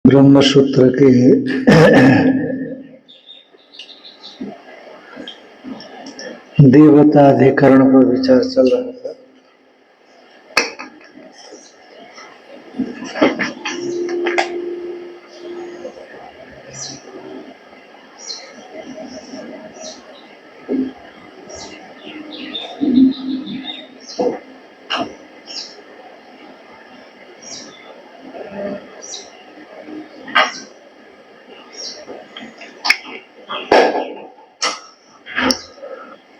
ब्रह्म सूत्र के देवता अधिकरण पर विचार चल रहा था।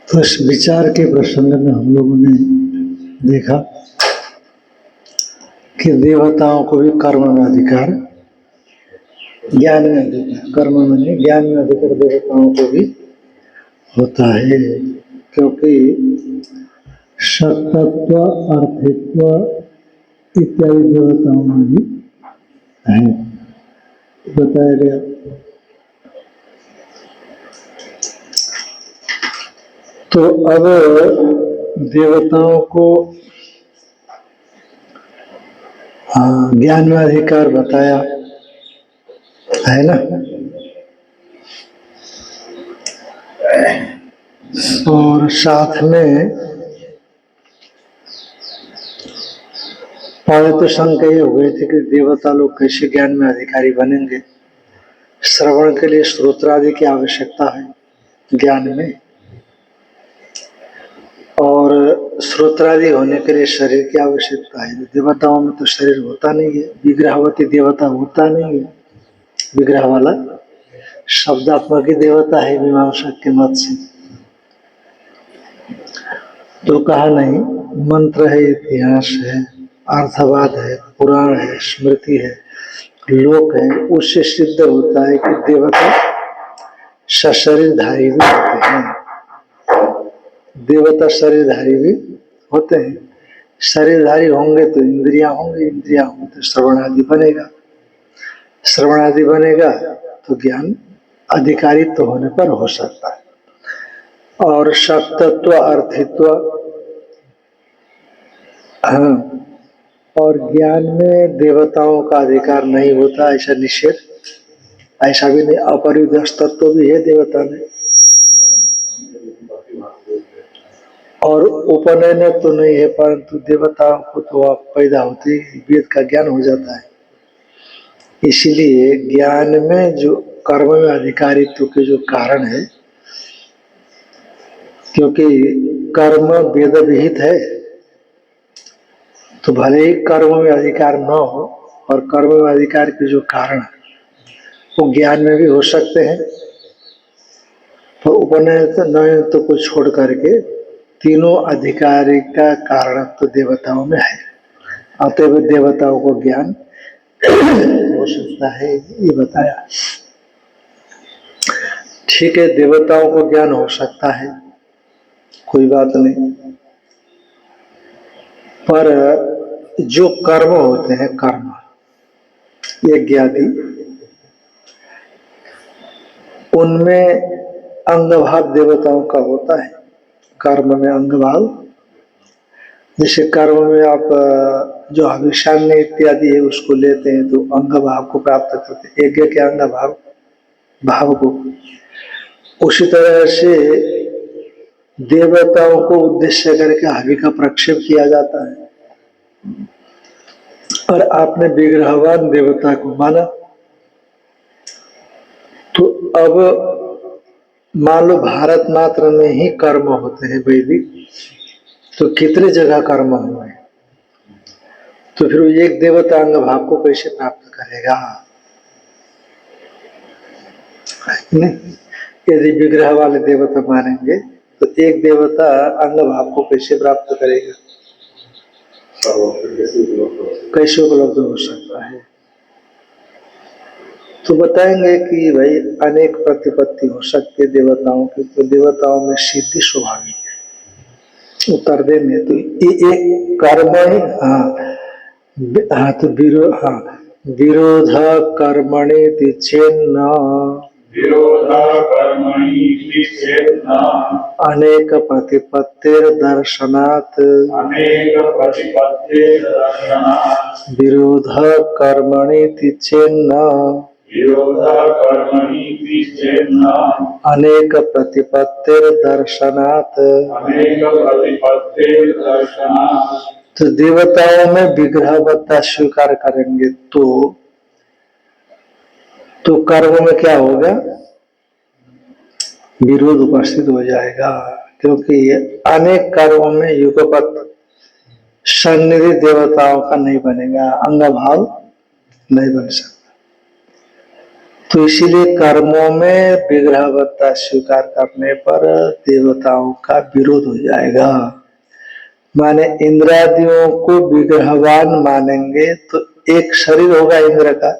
तो इस विचार के प्रसंग में हम लोगों ने देखा कि देवताओं को भी कर्म में अधिकार, ज्ञान में अधिकार, कर्म में नहीं, ज्ञान में अधिकार देवताओं को भी होता है, क्योंकि सत्तत्व, अर्थित्व इत्यादि देवताओं में भी है, बताया गया। तो अब देवताओं को ज्ञान में अधिकार बताया है ना, और साथ में पहले तो शंका ये हो गई थी कि देवता लोग कैसे ज्ञान में अधिकारी बनेंगे। श्रवण के लिए श्रोत्रादि की आवश्यकता है ज्ञान में, और श्रोत्रादि होने के लिए शरीर की आवश्यकता है। देवताओं में तो शरीर होता नहीं है, विग्रहवती देवता होता नहीं है। विग्रह वाला शब्दात्मक ही देवता है मीमांसा के मत से। तो कहा नहीं, मंत्र है, इतिहास है, अर्थवाद है, पुराण है, स्मृति है, लोक है, उससे सिद्ध होता है कि देवता सशरीरधारी भी होते हैं। देवता शरीरधारी भी होते हैं। शरीरधारी होंगे तो इंद्रियां होंगी, इंद्रियां होंगे तो श्रवण आदि बनेगा, श्रवण आदि बनेगा तो ज्ञान अधिकारित्व तो होने पर हो सकता है। और सत्तत्व, अर्थित्व, हाँ, और ज्ञान में देवताओं का अधिकार नहीं होता, ऐसा निषेध, ऐसा भी नहीं। अपरिदस्त तत्व भी है देवता में, और उपनयन तो नहीं है, परंतु देवताओं को तो आप पैदा होते ही वेद का ज्ञान हो जाता है। इसलिए ज्ञान में जो कर्म में अधिकारित्व के जो कारण है, क्योंकि कर्म वेद विहित है, तो भले ही कर्म में अधिकार न हो, और कर्म में अधिकार के जो कारण वो ज्ञान में भी हो सकते हैं। तो उपनयन तो कुछ छोड़ करके तीनों अधिकारी का कारण तो देवताओं में है, अतएव देवताओं को ज्ञान हो सकता है, ये बताया। ठीक है, देवताओं को ज्ञान हो सकता है, कोई बात नहीं, पर जो कर्म होते हैं, कर्म यज्ञ आदि, उनमें अंगभाव देवताओं का होता है। कर्म में अंगभाव, जैसे कर्म में आप जो हविष्यान्न इत्यादि है उसको लेते हैं तो अंगभाव को प्राप्त करते हैं, यज्ञ के अंगभाव भाव को। उसी तरह से देवताओं को उद्देश्य करके हवि का प्रक्षेप किया जाता है, और आपने विग्रहवान देवता को माना। तो अब मान लो भारत मात्र में ही कर्म होते हैं वैदिक, तो कितने जगह कर्म हुए, तो फिर एक देवता अंग भाव को कैसे प्राप्त करेगा? यदि विग्रह वाले देवता मानेंगे तो एक देवता अंग भाव को कैसे प्राप्त करेगा, कैसे उपलब्ध हो सकता है? तो बताएंगे कि भाई अनेक प्रतिपत्ति हो सकती है देवताओं की, तो देवताओं में सिद्धि स्वाभाविक है, उत्तर देंगे। तो ये एक कर्म ही, हाँ तो विरोध कर्मणि चेन्न, विरोध कर्मणि चेन्न, अनेक प्रतिपत्तिर दर्शनात्, अनेक प्रतिपत्तिर दर्शनात्, विरोध कर्मणि चेन्न, विरोध कर्मणि चेन्न, अनेक प्रतिपत्तिर दर्शनात्। अनेक प्रतिपत्तिर दर्शनात्। तो देवताओं में विग्रहवत्ता स्वीकार करेंगे तो कर्म में क्या होगा, विरोध उपस्थित हो जाएगा, क्योंकि अनेक कर्मों में युगपत सन्निधि देवताओं का नहीं बनेगा, अंग भाव नहीं बन सकता। तो इसीलिए कर्मों में विग्रहवत्ता स्वीकार करने पर देवताओं का विरोध हो जाएगा। माने इंद्रादियों को विग्रहवान मानेंगे तो एक शरीर होगा इंद्र का,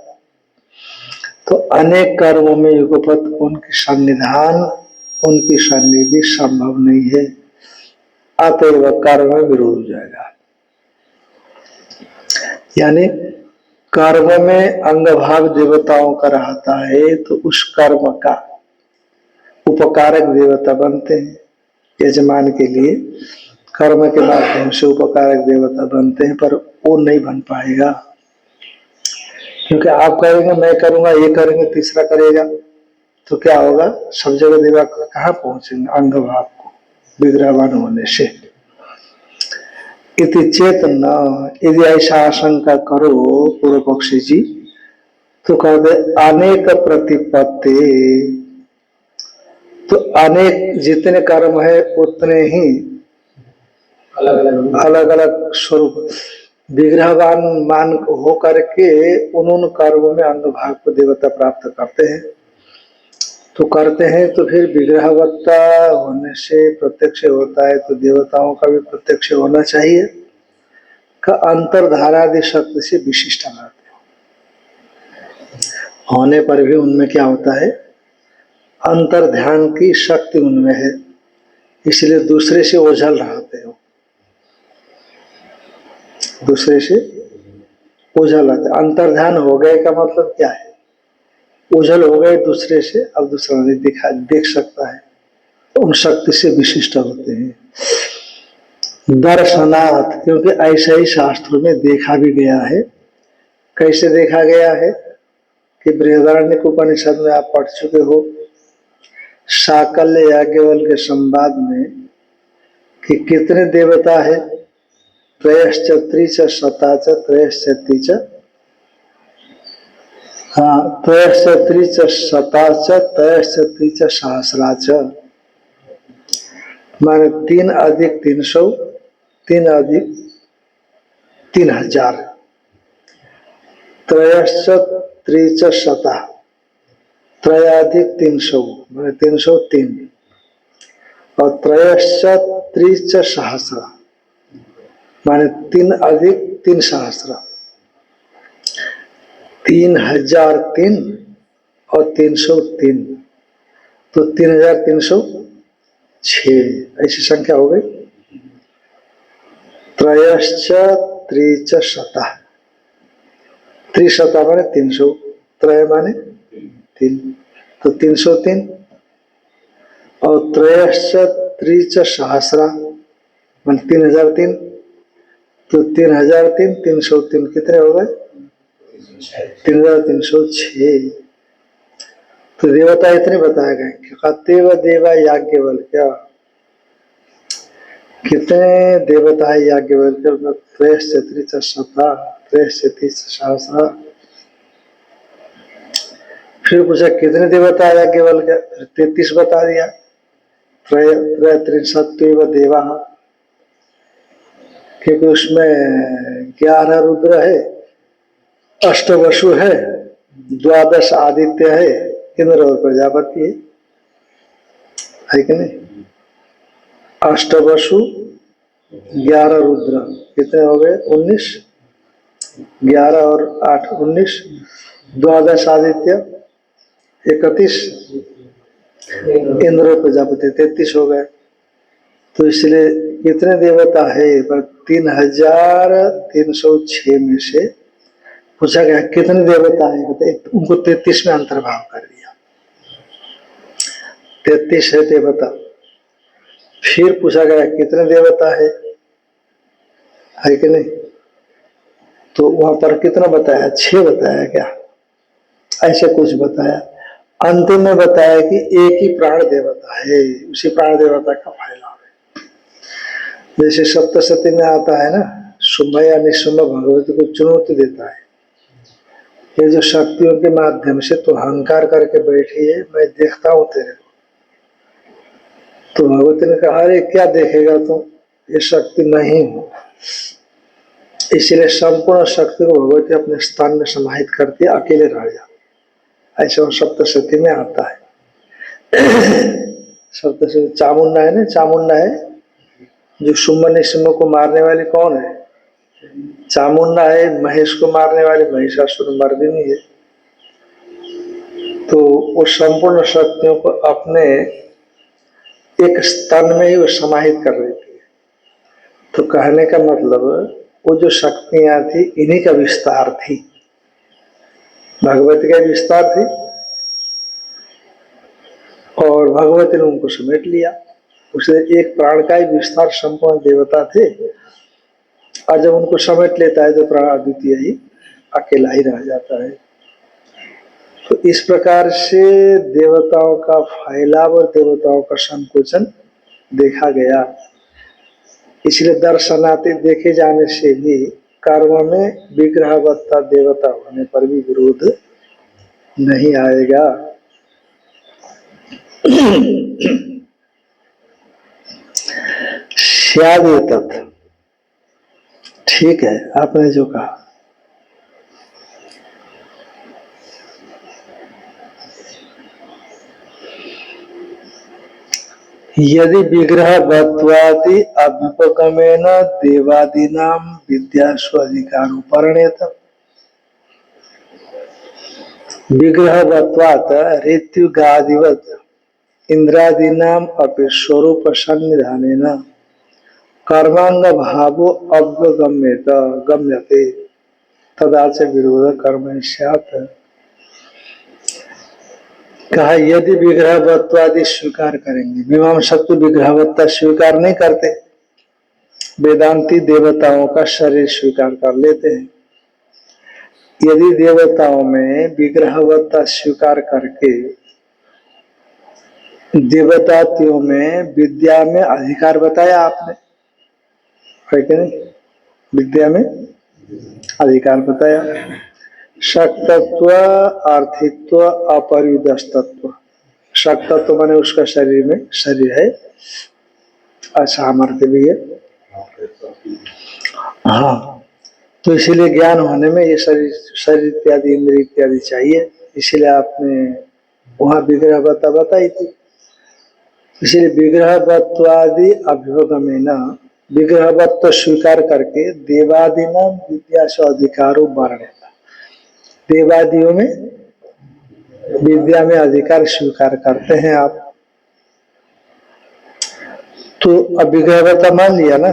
तो अनेक कर्मों में युगपत उनकी सन्निधान, उनकी सन्निधि संभव नहीं है, अतएव कर्म में विरोध हो जाएगा। यानी कर्म में अंग भाव देवताओं का रहता है तो उस कर्म का उपकारक देवता बनते हैं, यजमान के लिए कर्म के माध्यम से उपकारक देवता बनते हैं, पर वो नहीं बन पाएगा, क्योंकि आप करेंगे, मैं करूंगा, ये करेंगे, तीसरा करेगा, तो क्या होगा, सब जगह देवा कहाँ पहुंचेंगे अंग भाव को विग्रहवान होने से। इति चेतन, यदि ऐसा आशंका करो पूर्व पक्षी जी, तो कहते अनेक प्रतिपत्ति, तो अनेक जितने कर्म है उतने ही अलग अलग स्वरूप विग्रहवान मान हो करके उन कर्मों में अंग भाग को देवता प्राप्त करते हैं। तो करते हैं तो फिर विग्रहवत्ता होने से प्रत्यक्ष होता है, तो देवताओं का भी प्रत्यक्ष होना चाहिए, का अंतर्धारादि शक्ति से विशिष्ट रहते होने पर भी उनमें क्या होता है, अंतर ध्यान की शक्ति उनमें है, इसलिए दूसरे से ओझल रहते हो, दूसरे से ओझल रहते। अंतर ध्यान हो गए का मतलब क्या है, ओझल हो गए दूसरे से, अब दूसरा नहीं देख सकता है, तो उन शक्ति से विशिष्ट होते हैं। दर्शनाथ, क्योंकि ऐसा ही शास्त्रों में देखा भी गया है। कैसे देखा गया है कि बृहदारण्यक उपनिषद में आप पढ़ चुके हो, साकल्य याज्ञवल्क्य के संवाद में, कि कितने देवता है, त्रयश्चत्री च शता च त्रयश्चत्री च, त्रयश्चत्री च शता च त्रयश्चत्री च सहस्रा च, माने 3 अधिक 300, 3 अधिक 3000, त्रयश्चत्री च शता, त्रयाधिक 300 माने 303, और त्रयश्चत्री च सहस्रा माने 3 अधिक 3 सहस्रा, 3003 और 303, तो 3306 ऐसी संख्या हो गई। त्रयश्चत्री शता, त्रिशता माने 300, त्रय माने 3, तो 303, और त्रयश्चत्री सहस्रा माने 3003, तो 3003 303 कितने हो गए, 3306। तो देवता इतने बताए गए कि कतेव देवा याज्ञवल्क्य, कितने देवता है याज्ञवल्क्य, त्रयश्चत्री शता त्रयश्चत्री सहस्रा। फिर पूछा कितने देवता है याज्ञवल्क्य, फिर 33 बता दिया, त्रयत्रिंशत्वेव देवा, क्योंकि उसमें 11 रुद्र है, 8 वसु है, 12 आदित्य है, इंद्र और प्रजापति है कि नहीं। 8 वसु 11 रुद्र, कितने हो गए, 19, 11 और 8 19, 12 आदित्य, 31 इंद्र प्रजापति 33 हो गए। तो इसलिए कितने देवता है? पर 3306 में से पूछा गया कितने देवता है, उनको 33 में अंतर्भाव कर दिया। 33 है देवता। फिर पूछा गया कितने देवता है कि नहीं? तो वहां पर कितना बताया? 6 बताया क्या? ऐसे कुछ बताया। अंतिम में बताया कि एक ही प्राण देवता है, उसी प्राण देवता का फैलाव है। जैसे सप्तशती में आता है ना, शुभ या निशुभ भगवती को चुनौती देता है, ये जो शक्तियों के माध्यम से तो अहंकार करके बैठी है, मैं देखता हूं तेरे को। तो भगवती ने कहा अरे क्या देखेगा तुम, ये शक्ति नहीं हूं। इसलिए संपूर्ण शक्ति को भगवती अपने स्थान में समाहित करती है, अकेले रह जाती। ऐसे वो सप्तशती में आता है। सप्तशती चामुंडा है ना, चामुंडा है जो शुंभ निशुंभ को मारने वाली कौन है? चामुंडा है। महेश को मारने वाली महिषासुर मर्दिनी है। तो वो संपूर्ण शक्तियों को अपने एक स्तन में ही वो समाहित कर रही थी। तो कहने का मतलब वो जो शक्तियां थी इन्हीं का विस्तार थी, भगवती का विस्तार थी, और भगवती ने उनको समेट लिया। उसे एक प्राण का ही विस्तार संपूर्ण देवता थे, और जब उनको समेट लेता है तो प्राण अद्वितीय ही अकेला ही रह जाता है। तो इस प्रकार से देवताओं का फैलाव और देवताओं का संकोचन देखा गया। इसलिए दर्शनाते देखे जाने से भी कर्म में विग्रहवत्ता देवता होने पर भी विरोध नहीं आएगा। स्याद तत्, ठीक है आपने जो कहा। यदि विग्रहवत्वादि अभ्युपगमेन देवादीनां विद्यासु अधिकारो परिणेत। विग्रहवत्वात् ऋत्युगादिवत् इंद्रादीनां अपि स्वरूप सन्निधानेन कर्मांग भावो अवगम्येत गम्यते तदा च विरोध कर्म स्यात्। कहा यदि विग्रहवत्वादि स्वीकार करेंगे, मीमांसक तो विग्रहवत्ता स्वीकार नहीं करते, वेदांती देवताओं का शरीर स्वीकार कर लेते हैं। यदि देवताओं में विग्रहवत्ता स्वीकार करके देवतातियों में विद्या में अधिकार बताया आपने, है कि नहीं? विद्या में अधिकार बताया। शक्तत्व, आर्थित्व, अपरिदस्तत्व। शक्तत्व माने उसका शरीर में शरीर है, असामर्थ्य भी है। हाँ, तो इसीलिए ज्ञान होने में ये शरीर इत्यादि इंद्रिय इत्यादि चाहिए। इसीलिए आपने वहां विग्रहवत्ता बताई थी। इसलिए विग्रहवत्वादि अभ्युपगमेन, विग्रहवत्व स्वीकार करके देवादीनां विद्यासु अधिकारो वर्णेत। देवादियों में विद्या में अधिकार स्वीकार करते हैं आप। तो अब विग्रहवत्ता मान लिया ना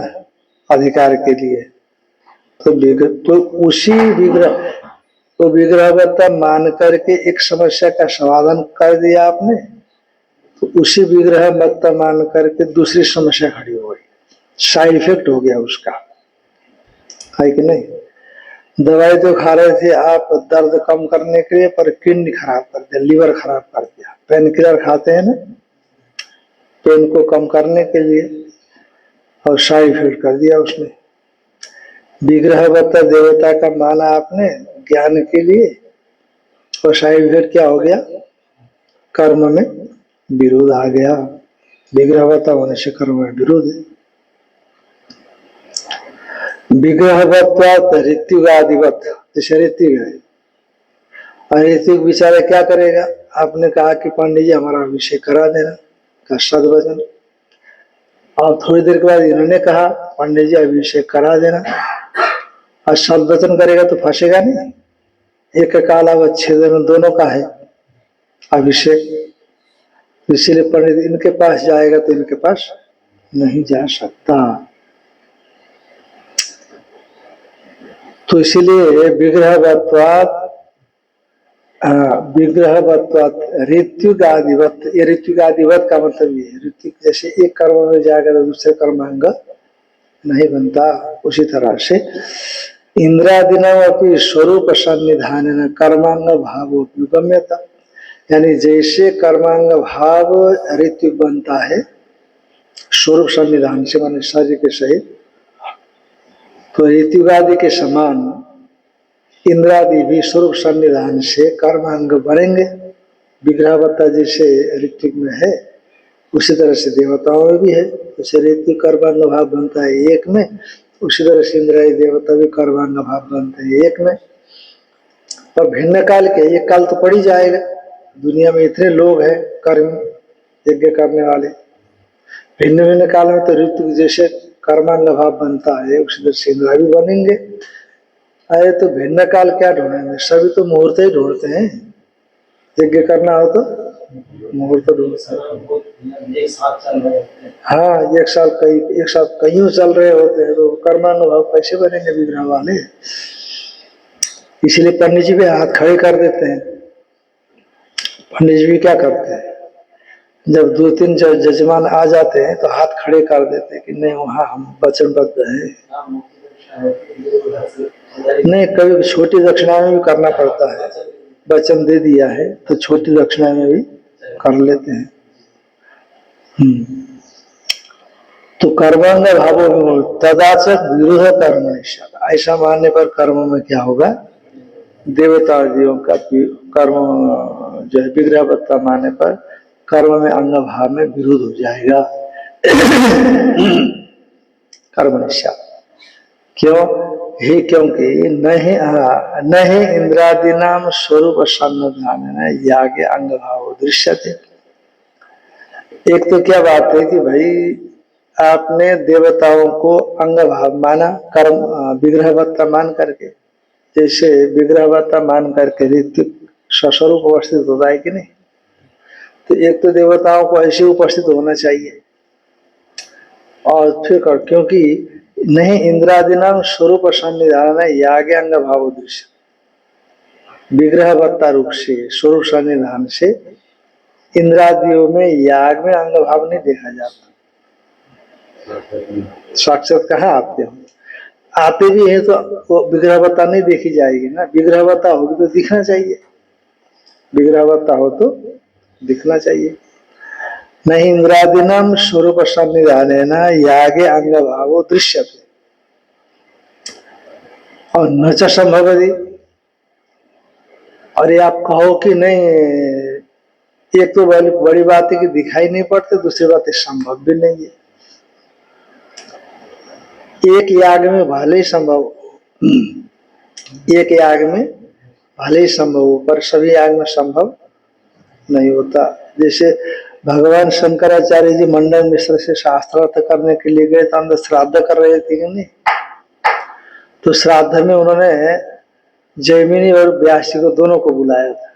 अधिकार के लिए, तो उसी विग्रहवत्ता मान करके एक समस्या का समाधान कर दिया आपने, तो उसी विग्रहवत्ता मान करके दूसरी समस्या खड़ी हो गई, साइड इफेक्ट हो गया उसका, है कि नहीं? दवाई तो खा रहे थे आप दर्द कम करने के लिए, पर किडनी खराब कर दिया, लीवर खराब कर दिया। पेन किलर खाते हैं ना पेन को कम करने के लिए, और साइड इफेक्ट कर दिया उसने। विग्रहवत्ता देवता का माना आपने ज्ञान के लिए, और साइड इफेक्ट क्या हो गया? कर्म में विरोध आ गया। विग्रहवत्ता होने से कर्म में विरोध है। विग्रहवत्वात् ऋत्युगादिवत, जैसे ऋत्विक है, और ऋत्विक बेचारा क्या करेगा? आपने कहा कि पंडित जी हमारा अभिषेक करा देना का सदवचन, और थोड़ी देर के बाद इन्होंने कहा पंडित जी अभिषेक करा देना, और सदवचन करेगा तो फंसेगा नहीं। एक का लाभ अच्छे दोनों का है, अभिषेक। इसीलिए पंडित इनके पास जाएगा तो इनके पास नहीं जा सकता। तो इसीलिए विग्रहवत्वात् ऋत्विगादिवत, ये ऋत्विगादिवत का मतलब ये है, ऋत्विक जैसे एक कर्म में जाएगा तो दूसरे कर्मांग नहीं बनता, उसी तरह से इंद्रादिनाम अपनी स्वरूप सन्निधान कर्मांग भाव गम्यता, यानी जैसे कर्मांग भाव ऋत्विक बनता है स्वरूप सन्निधान से, माने शरीर के सहित, तो ऋत्विगादि के समान इंद्रादि भी स्वरूप सन्निधान से कर्मांग बनेंगे। विग्रहवत्ता जैसे ऋत्विक में है उसी तरह से देवताओं में भी है। जैसे ऋत्विक कर्मांग भाव बनता है एक में, उसी तरह से इंद्रिय देवता भी कर्मांग भाव बनते हैं एक में। और भिन्न काल के, एक काल तो पड़ ही जाएगा, दुनिया में इतने लोग हैं कर्म यज्ञ करने वाले, भिन्न भिन्न काल में तो ऋतु जैसे कर्मांग भाव बनता है उसी तरह से इंद्रिय भी बनेंगे। अरे तो भिन्न काल क्या ढूंढेंगे, सभी तो मुहूर्त ही ढूंढते हैं, यज्ञ करना हो तो मुहूर्त ढूंढते हैं। हाँ, एक साल कईयों चल रहे होते हैं, तो कर्मानुभाव कैसे बनेंगे विग्रह वाले। इसलिए पंडित जी भी हाथ खड़े कर देते हैं। पंडित जी भी क्या करते हैं, जब 2-3 जजमान आ जाते हैं तो हाथ खड़े कर देते हैं कि नहीं वहां हम वचनबद्ध हैं। नहीं, कभी छोटी दक्षिणा में भी करना पड़ता है, वचन दे दिया है तो छोटी दक्षिणा में भी कर लेते हैं। तो कर्मांग भावो तदाचक विरोध कर्म, ऐसा मानने पर कर्म में क्या होगा, देवता दियों का कर्म जो है विग्रहवत्ता मानने पर कर्म में अंग भाव में विरोध हो जाएगा। कर्म निष्ठा क्यों ही, क्योंकि नहीं इंद्रादि नाम स्वरूप सन्निधान यागे अंग भाव दृश्य थे। एक तो क्या बात है कि भाई आपने देवताओं को अंग भाव माना, कर्म विग्रहवत्ता मान करके, जैसे विग्रहवत्ता मान करके ऋत्विक स्वस्वरूप उपस्थित होता है कि नहीं, तो एक तो देवताओं को ऐसे उपस्थित होना चाहिए। और फिर क्योंकि नहीं इंद्रादि नाम स्वरूप सन्निधान याज्ञ अंग भाव दृश्य, विग्रहवत्ता रूप से स्वरूप सन्निधान से इंद्रादियों में याग में अंग भाव नहीं देखा जाता। साक्षात कहाँ आते हो, आते भी है तो वो विग्रहवत्ता नहीं देखी जाएगी ना, विग्रहवत्ता होगी तो दिखना चाहिए, विग्रहवत्ता हो तो दिखना चाहिए। नहीं इंद्रादिनाम स्वरूप सन्निधान यागे अंग भावो दृश्यते और न च संभवति। और ये आप कहो कि नहीं, एक तो बड़ी बात है कि दिखाई नहीं पड़ते, दूसरी बात है संभव भी नहीं है। एक याग में भले ही संभव, एक याग में भले ही संभव हो, पर सभी याग में संभव नहीं होता। जैसे भगवान शंकराचार्य जी मंडन मिश्र से शास्त्रार्थ करने के लिए गए तो अंदर श्राद्ध कर रहे थे कि नहीं, तो श्राद्ध में उन्होंने जैमिनी और व्यासी को दोनों को बुलाया था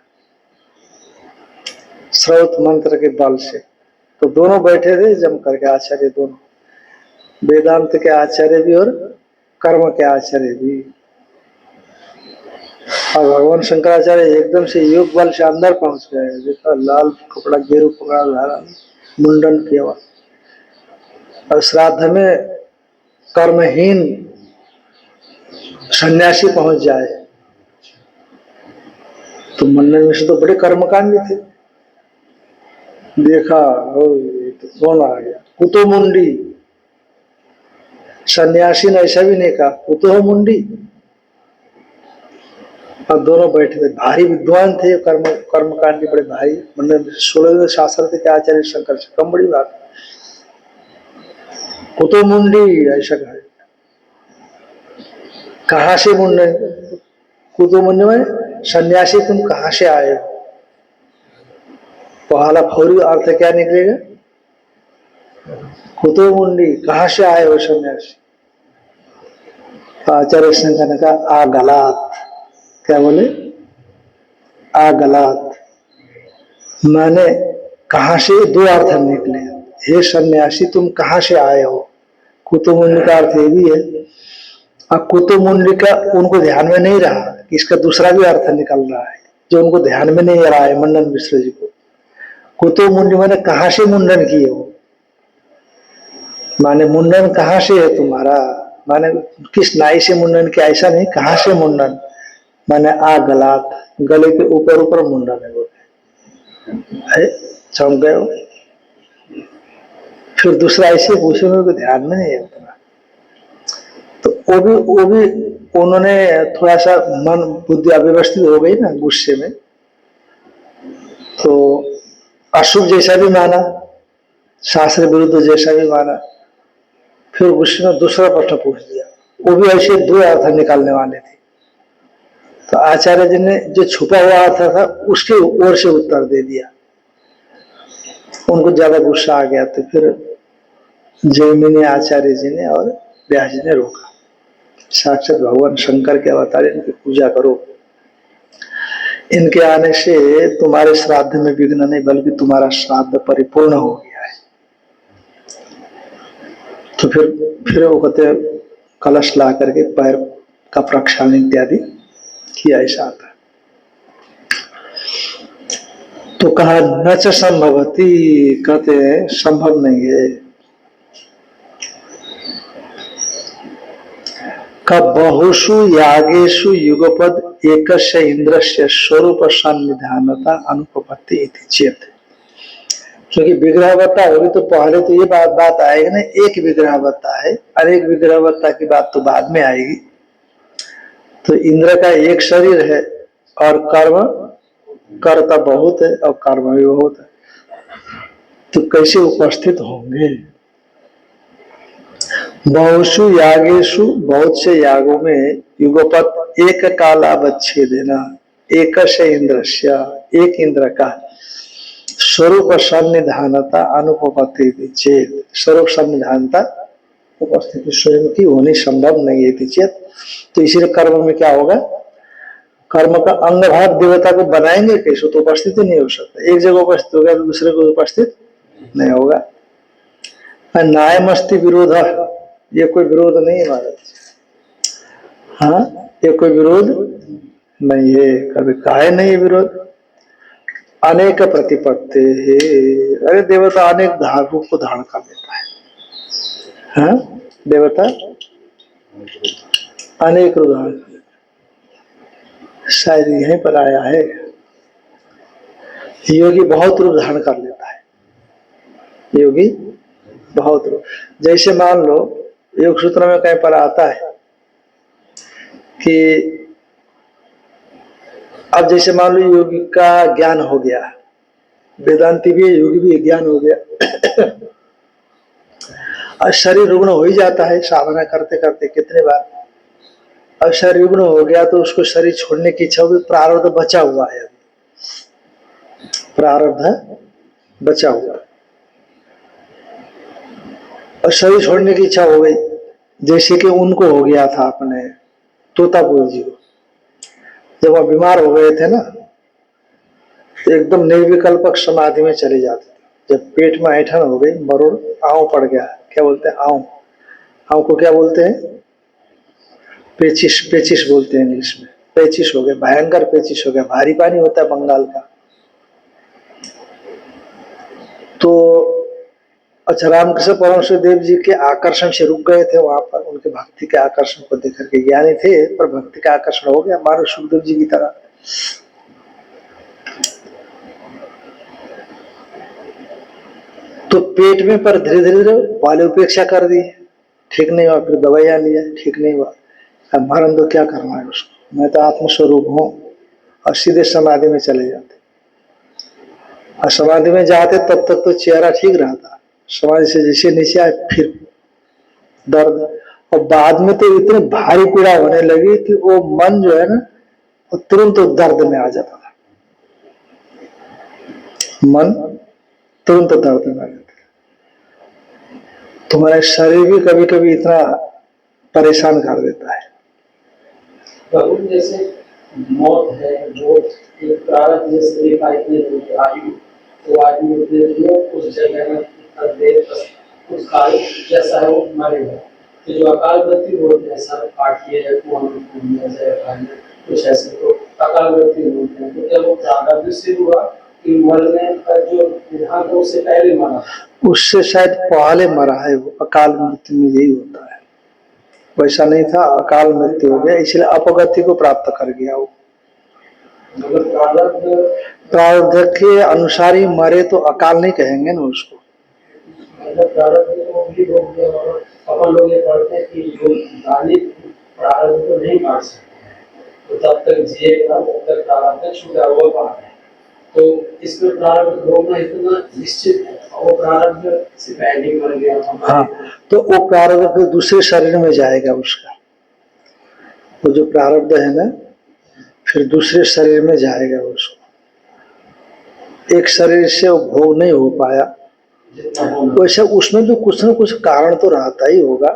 श्रौत मंत्र के बल से। तो दोनों बैठे थे जम करके, आचार्य दोनों, वेदांत के आचार्य भी और कर्म के आचार्य भी। और भगवान शंकराचार्य एकदम से योग बल से अंदर पहुंच गए, देखा लाल कपड़ा गेरू पकड़ा धारा, मुंडन किया। और श्राद्ध में कर्महीन सन्यासी पहुंच जाए तो मंडन में से तो बड़े कर्मकांडी थे। देखा तो कौन आ गया, कुतो मुंडी, सन्यासी ने ऐसा भी नहीं कहा कुतो मुंडी। और दोनों बैठे थे, भारी विद्वान थे, कर्मकांडी बड़े भाई, मंडन 16 शास्त्र थे, आचार्य शंकर से कम बड़ी बात। कुतो मुंडी ऐसा कहा, कहां से मुंडन, कुतो मुंडी में सन्यासी तुम कहां से आए हो, पहला फौरी अर्थ क्या निकलेगा, कुतो मुंडी कहां से आए हो सन्यासी। आचार्य शंकर ने कहा आगलात, क्या बोले, आगलात, माने कहां से, दो अर्थ निकले। हे सन्यासी तुम कहां से आए हो, कुतुमुंड का अर्थ ये भी है। अब कुतुमुंड का उनको ध्यान में नहीं रहा कि इसका दूसरा भी अर्थ निकल रहा है, जो उनको ध्यान में नहीं रहा है मंडन मिश्र जी को। कुतुमुंड माने कहां से मुंडन किए हो, माने मुंडन कहां से है तुम्हारा, माने किस नाई से मुंडन किया, ऐसा नहीं, कहां से मुंडन, माने आ गलात, गले के ऊपर ऊपर मुंडन है वो, चौंक गए हो। फिर दूसरा ऐसे पूछे मेरे को ध्यान में नहीं है उतना, तो वो भी उन्होंने थोड़ा सा मन बुद्धि अव्यवस्थित हो गई ना गुस्से में, तो अशुभ जैसा भी माना, शास्त्र विरुद्ध जैसा भी माना। फिर गुस्से में दूसरा प्रश्न पूछ दिया, वो भी ऐसे दो अर्थ निकालने वाले थे। तो आचार्य जी ने जो छुपा हुआ अर्थ था उसके ओर से उत्तर दे दिया। उनको ज्यादा गुस्सा आ गया, तो फिर जैमिनी आचार्य जी ने और व्यास जी ने रोका, साक्षात भगवान शंकर के अवतार, इनकी पूजा करो, इनके आने से तुम्हारे श्राद्ध में विघ्न नहीं बल्कि तुम्हारा श्राद्ध परिपूर्ण हो गया है। तो फिर वो कहते कलश ला करके पैर का प्रक्षालन इत्यादि किया, ऐसा आता। तो कहा न च संभवती, कहते हैं संभव नहीं है। का बहुषु यागेषु युगपद एकस्य इंद्रस्य स्वरूप सन्निधानता अनुपपत्ति इति चेत। क्योंकि विग्रहवत्ता होगी तो पहले तो ये बात आएगी ना, एक विग्रहवत्ता है, अनेक विग्रहवत्ता की बात तो बाद में आएगी। तो इंद्र का एक शरीर है और कर्म कर्ता बहुत है और कर्म भी बहुत है, तो कैसे उपस्थित होंगे। बहुषु यागेशु, बहुत से यागों में युगपत एक कालावच्छेदेना एक से इंद्रस्य, एक इंद्र का स्वरूप सन्निधानता अनुपपत्ति चेत, स्वरूप सन्निधानता उपस्थिति स्वयं की होनी संभव नहीं है चेत। तो इसीलिए कर्म में क्या होगा, कर्म का अंग भाग देवता को बनाएंगे कैसे, तो उपस्थित नहीं हो सकता। एक जगह उपस्थित होगा तो दूसरे को उपस्थित नहीं होगा। न्यायमस्ति विरोध, ये कोई विरोध नहीं है महाराज, हाँ ये कोई विरोध नहीं है, कभी काहे नहीं है विरोध। अनेक प्रतिपत्ति है, अरे देवता अनेक रूप को धारण कर लेता है, हाँ देवता अनेक रूप धारण कर लेता है। शायद यहीं पर आया है, योगी बहुत रूप धारण कर लेता है, योगी बहुत रूप। जैसे मान लो योग सूत्र में कहीं पर आता है कि अब जैसे मान लो योगी का ज्ञान हो गया, वेदांती भी योगी भी ज्ञान हो गया और शरीर रुग्ण हो ही जाता है साधना करते करते कितने बार। अब शरीर रुग्ण हो गया तो उसको शरीर छोड़ने की इच्छा होगी, प्रारब्ध बचा हुआ है, प्रारब्ध बचा हुआ है और शरीर छोड़ने की इच्छा हो गई, जैसे कि उनको हो गया था अपने तोतापुर जी को, जब वह बीमार हो गए थे ना, तो एकदम निर्विकल्पक समाधि में चले जाते थे। जब पेट में ऐठन हो गई, मरोड़ आंव पड़ गया, क्या बोलते हैं आंव, आंव को क्या बोलते हैं, पेचिस, पेचिस बोलते हैं इंग्लिश में, पेचिस हो गया, भयंकर पेचिस हो गया, भारी पानी होता है बंगाल का। तो अच्छा रामकृष्ण परमहंस देव जी के आकर्षण से रुक गए थे वहां पर, उनके भक्ति के आकर्षण को देख करके, ज्ञानी थे पर भक्ति का आकर्षण हो गया, मानो सुखदेव जी की तरह। तो पेट में पर धीरे धीरे पहले उपेक्षा कर दी, ठीक नहीं हुआ, फिर दवाइयां लिया, ठीक नहीं हुआ, अब मरण तो क्या करना है उसको, मैं तो आत्मस्वरूप हूँ, और सीधे समाधि में चले जाते। और समाधि में जाते तब तक तो चेहरा ठीक रहता, समाधि से जैसे नीचे आए फिर दर्द, और बाद में तो इतने भारी पीड़ा होने लगी कि वो मन जो है ना वो तुरंत दर्द में आ जाता था, मन तुरंत दर्द में आ जाता था। तुम्हारा शरीर भी कभी कभी इतना परेशान कर देता है। जैसे मौत है, जो एक प्रारब्ध जैसे आयु, वो आदमी उस जगह में उस काल जैसा है वो मरेगा। तो जो अकाल मृत्यु बोलते हैं, सर काट दिया जाए, कुआं में कूद दिया जाए, कुछ ऐसे, तो अकाल मृत्यु बोलते हैं। तो क्या वो प्रारब्ध से हुआ कि मरने का जो विधान है उससे पहले मरा? उससे शायद पहले मरा है वो। अकाल मृत्यु में यही होता है, वैसा नहीं था, अकाल मृत्यु हो गया इसलिए अपगति को प्राप्त कर गया वो। प्रारब्ध के अनुसार ही मरे तो अकाल नहीं कहेंगे ना उसको। अपन लोग ये पढ़ते हैं कि जो प्रारब्ध को नहीं काट सकते हैं, तो तब तक जिएगा तब तक प्रारब्ध छूटा हुआ बात है। तो इसमें प्रारब्ध भोगना इतना निश्चित है, वो प्रारब्ध से पहले मर गया। हाँ, तो वो प्रारब्ध फिर दूसरे शरीर में जाएगा उसका। वो जो प्रारब्ध है ना, फिर दूसरे शरीर में जाएगा उसको। एक शरीर से वो भोग नहीं हो पाया, वैसे उसमें भी कुछ न कुछ कारण तो रहता ही होगा।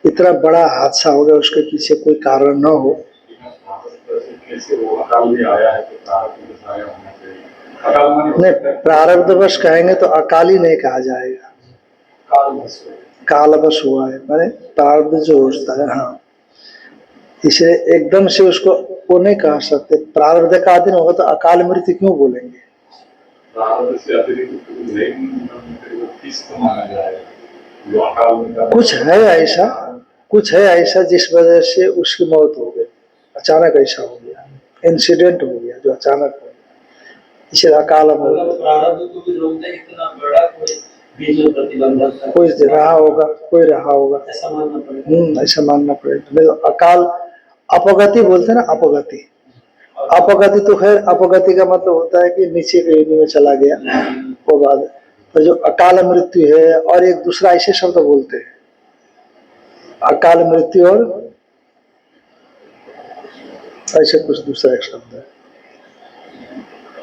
इतना बड़ा हादसा हो गया, उसके पीछे कोई कारण न हो। नहीं, प्रारब्धवश कहेंगे तो अकाली नहीं कहा जाएगा, कालवश हुआ है, माने प्रारब्ध जो होता है। हाँ, इसे एकदम से उसको वो नहीं कह सकते। प्रारब्ध का अधीन होगा तो अकाल मृत्यु क्यों बोलेंगे? कुछ है ऐसा जिस वजह से उसकी मौत हो गई, अचानक ऐसा हो गया, इंसिडेंट हो गया जो अचानक हो गया, इसे अकाल मृत्यु। कोई रहा होगा, ऐसा मानना पड़ेगा। अकाल अपगति बोलते हैं ना, अपगति तो खैर, अपगति का मतलब होता है कि नीचे के योनि में चला गया वो बात। तो जो अकाल मृत्यु है, और एक दूसरा ऐसे शब्द बोलते हैं, अकाल मृत्यु और ऐसे कुछ दूसरा एक शब्द है।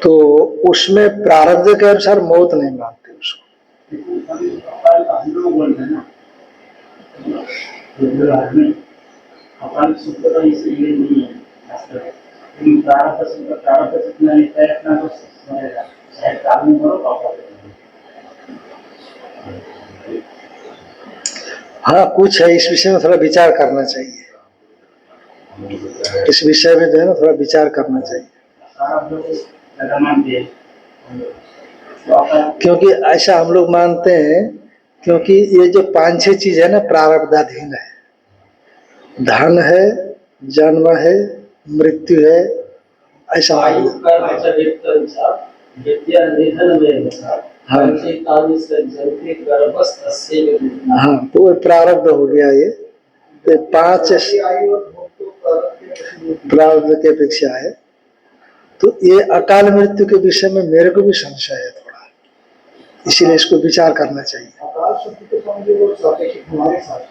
तो उसमें प्रारब्ध के अनुसार मौत नहीं मानते उसको। हाँ, कुछ है, इस विषय में थोड़ा विचार करना चाहिए। इस विषय में जो है ना थोड़ा विचार करना चाहिए, क्योंकि ऐसा हम लोग मानते हैं, क्योंकि ये जो 5-6 चीज है ना प्रारब्धाधीन है। धन है, जन्म है, मृत्यु है, ऐसा हाँ, तो वो प्रारब्ध हो गया। ये 5 प्रारब्ध की अपेक्षा है। तो ये अकाल मृत्यु के विषय में मेरे को भी संशय है थोड़ा, इसीलिए इसको विचार करना चाहिए। अकाल शब्द तो समझिए वो सापेक्षिक हमारे साथ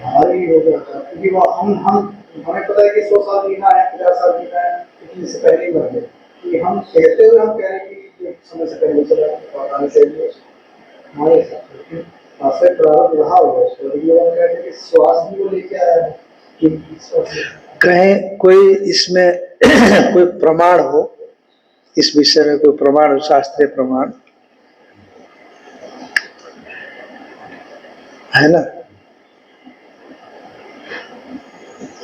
हमारे ही हो जाता है, क्योंकि वो हमें पता है कि 100 साल जीना है, 50 साल जीना है, लेकिन इससे पहले ही मर गए। कि हम कहते हुए हम कह रहे हैं कि समय से पहले चला बताने चाहिए हमारे साथ से प्रारंभ रहा होगा उसको। ये हम कहते हैं कि श्वास भी वो लेके आया है कि कहीं कोई इसमें कोई प्रमाण हो, इस विषय में कोई प्रमाण हो, शास्त्रीय प्रमाण है ना।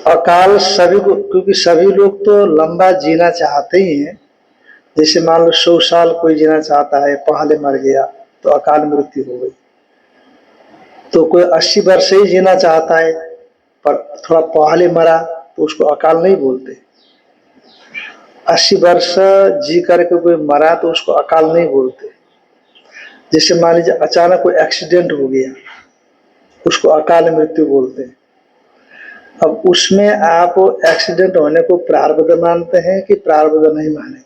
अकाल सभी को, क्योंकि सभी लोग तो लंबा जीना चाहते ही हैं। जैसे मान लो 100 साल कोई जीना चाहता है, पहले मर गया तो अकाल मृत्यु हो गई। तो कोई 80 वर्ष ही जीना चाहता है पर थोड़ा पहले मरा तो उसको अकाल नहीं बोलते। 80 वर्ष जी करके कोई मरा तो उसको अकाल नहीं बोलते। जैसे मान लीजिए अचानक कोई एक्सीडेंट हो गया, उसको अकाल मृत्यु बोलते हैं। अब उसमें आप एक्सीडेंट होने को प्रारब्ध मानते हैं कि प्रारब्ध नहीं मानेंगे?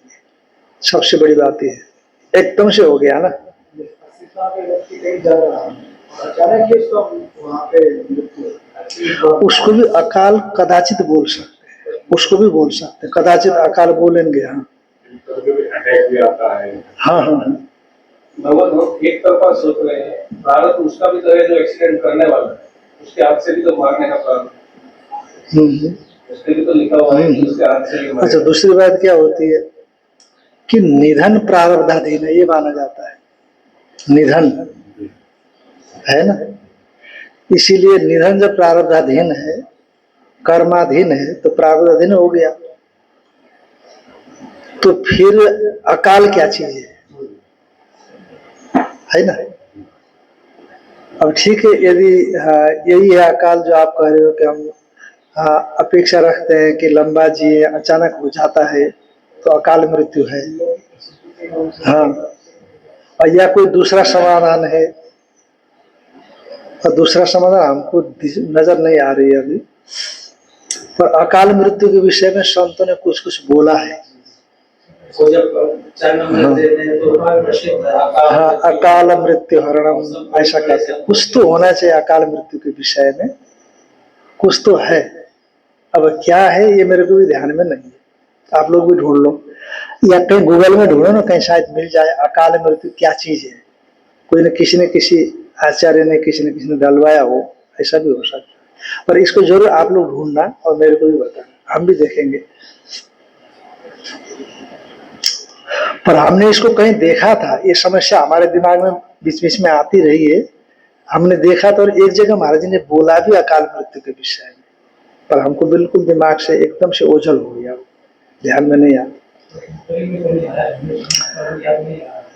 सबसे बड़ी बात यह है, एकदम से हो गया ना, उसको भी अकाल कदाचित बोल सकते हैं, उसको भी बोल सकते हैं, कदाचित अकाल बोलेंगे। हाँ हाँ हाँ भगवान एक तरफा सोच रहे हैं, भारत उसका भी तो है जो एक्सीडेंट करने वाला है, उसके हाथ से भी तो मारने का प्रावधान, उसके भी तो लिखा हुआ है कि उसके हाथ से। अच्छा, दूसरी बात क्या होती है कि निधन प्रारब्धाधीन है, ये माना जाता है। निधन है ना, इसीलिए निधन जब प्रारब्धाधीन है, कर्माधीन है, तो प्रारब्धाधीन हो गया। तो फिर अकाल क्या चीज है ना। अब ठीक है, यदि यही है अकाल जो आप कह रहे हो कि हम अपेक्षा रखते हैं कि लंबा जी अचानक हो जाता है तो अकाल मृत्यु है। हाँ, और या कोई दूसरा समाधान है, और दूसरा समाधान हमको नजर नहीं आ रही है अभी। पर अकाल मृत्यु के विषय में संतों ने कुछ कुछ बोला है। तो जब जन्म देते हैं तो प्रसिद्ध हाँ, अकाल मृत्यु हरणम ऐसा कहते हैं। कुछ तो होना चाहिए अकाल मृत्यु के विषय में, कुछ तो है। अब क्या है ये मेरे को भी ध्यान में नहीं है, आप लोग भी ढूंढ लो या कहीं गूगल में ढूंढो ना, कहीं शायद मिल जाए अकाल मृत्यु क्या चीज है। कोई न किसी आचार्य ने किसी ने डलवाया हो, ऐसा भी हो सकता है। पर इसको जरूर आप लोग ढूंढना और मेरे को भी बताना, हम भी देखेंगे। पर हमने इसको कहीं देखा था, ये समस्या हमारे दिमाग में बीच बीच में आती रही है। हमने देखा था और एक जगह महाराज जी ने बोला भी अकाल मृत्यु के विषय में, पर हमको बिल्कुल दिमाग से एकदम से ओझल हो गया, ध्यान में नहीं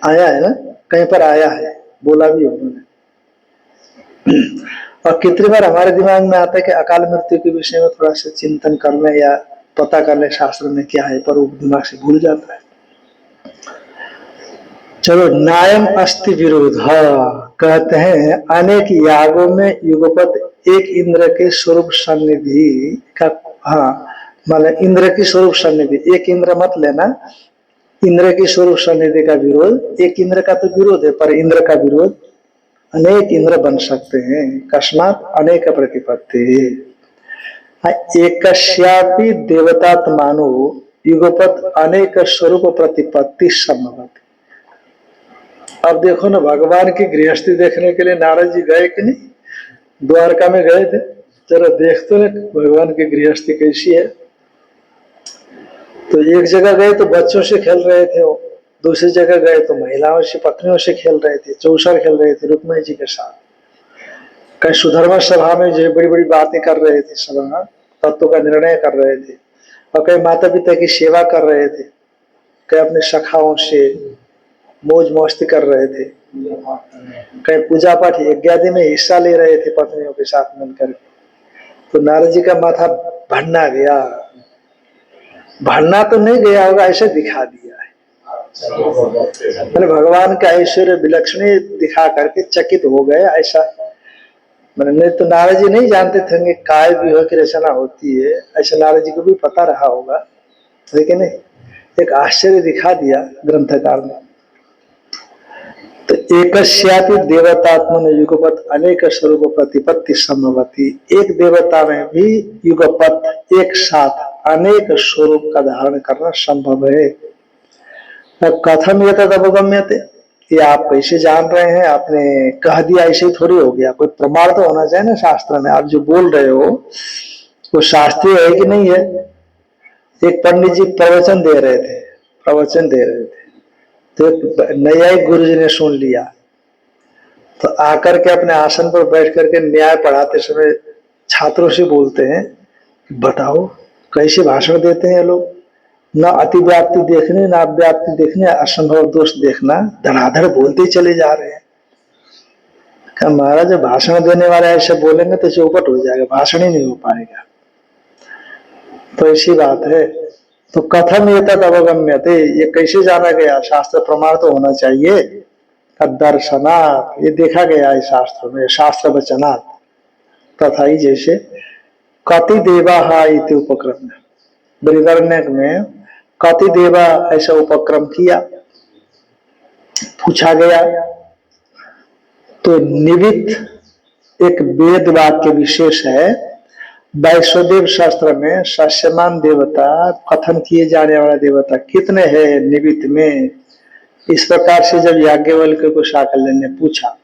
आया है ना, कहीं पर आया है, बोला भी उन्होंने। और कितनी बार हमारे दिमाग में आता है कि अकाल मृत्यु के विषय में थोड़ा सा चिंतन करने या पता करने शास्त्र में क्या है, पर वो दिमाग से भूल जाता है। चलो, नायम अस्ति विरोध कहते हैं, अनेक यागों में युगपत एक इंद्र के स्वरूप सन्निधि का, हाँ मतलब इंद्र की स्वरूप सन्निधि, एक इंद्र मत लेना, इंद्र की स्वरूप सन्निधि का विरोध, एक इंद्र का तो विरोध है, पर इंद्र का विरोध अनेक इंद्र बन सकते हैं। कस्मात अनेक प्रतिपत्ति, एकस्यापि देवतात्मानो युगपत अनेक स्वरूप प्रतिपत्ति संभवति। अब देखो ना, भगवान की गृहस्थी देखने के लिए नारद जी गए कि नहीं, द्वारका में गए थे, जरा देख तो ले भगवान की गृहस्थी कैसी है। तो एक जगह गए तो बच्चों से खेल रहे थे वो, दूसरी जगह गए तो महिलाओं से, पत्नियों से खेल रहे थे, चौसर खेल रहे थे रुक्मिणी जी के साथ। कहीं सुधर्मा सभा में जो बड़ी बड़ी बातें कर रहे थे, सभा तत्व का निर्णय कर रहे थे, और कहीं माता पिता की सेवा कर रहे थे, कहीं अपने सखाओं से मौज मस्ती कर रहे थे, कहीं पूजा पाठ यज्ञादि में हिस्सा ले रहे थे पत्नियों के साथ मिलकर। तो नारद जी का माथा भरना गया, भरना तो नहीं गया होगा, ऐसे दिखा दिया है। मैंने भगवान का ऐश्वर्य विलक्षण दिखा करके चकित हो गए ऐसा। मैंने नहीं तो नारद जी नहीं जानते थे काय व्यूह की रचना होती है, ऐसा नारद जी को भी पता रहा होगा, लेकिन एक आश्चर्य दिखा दिया ग्रंथकार ने। तो एकस्यापि देवतात्मन युगपत अनेक स्वरूप प्रतिपत्ति संभवती, एक देवता में भी युगपत एक साथ अनेक स्वरूप का धारण करना संभव है। कथम ये तद अवगम्यते, ये आप कैसे जान रहे हैं, आपने कह दिया ऐसे ही थोड़ी हो गया, कोई प्रमाण तो होना चाहिए ना शास्त्र में। आप जो बोल रहे हो वो शास्त्रीय है कि नहीं है। एक पंडित जी प्रवचन दे रहे थे, तो न्यायिक गुरु जी ने सुन लिया, तो आकर के अपने आसन पर बैठ करके न्याय पढ़ाते समय छात्रों से बोलते हैं, बताओ कैसे भाषण देते हैं लोग, ना अति व्याप्ति देखने ना व्याप्ति देखने, असंभव दोष देखना, धनाधड़ बोलते ही चले जा रहे हैं। क्या महाराज भाषण देने वाले ऐसे बोलेंगे तो चौपट हो जाएगा, भाषण ही नहीं हो पाएगा। तो ऐसी बात है। तो कथम ये तद अवगम्यते, ये कैसे जाना गया, शास्त्र प्रमाण तो होना चाहिए। दर्शनात्, ये देखा गया है शास्त्र में, शास्त्र वचनात्, तथा ही जैसे कति देवा इति उपक्रम, बृहदारण्यक में कति देवा ऐसा उपक्रम किया, पूछा गया। तो निमित्त एक वेद वाक्य विशेष है, वैश्वदेव शास्त्र में सस्यमान देवता, कथन किए जाने वाला देवता कितने हैं निमित्त में, इस प्रकार से जब याज्ञवल्क्य को शाकल्य ने पूछा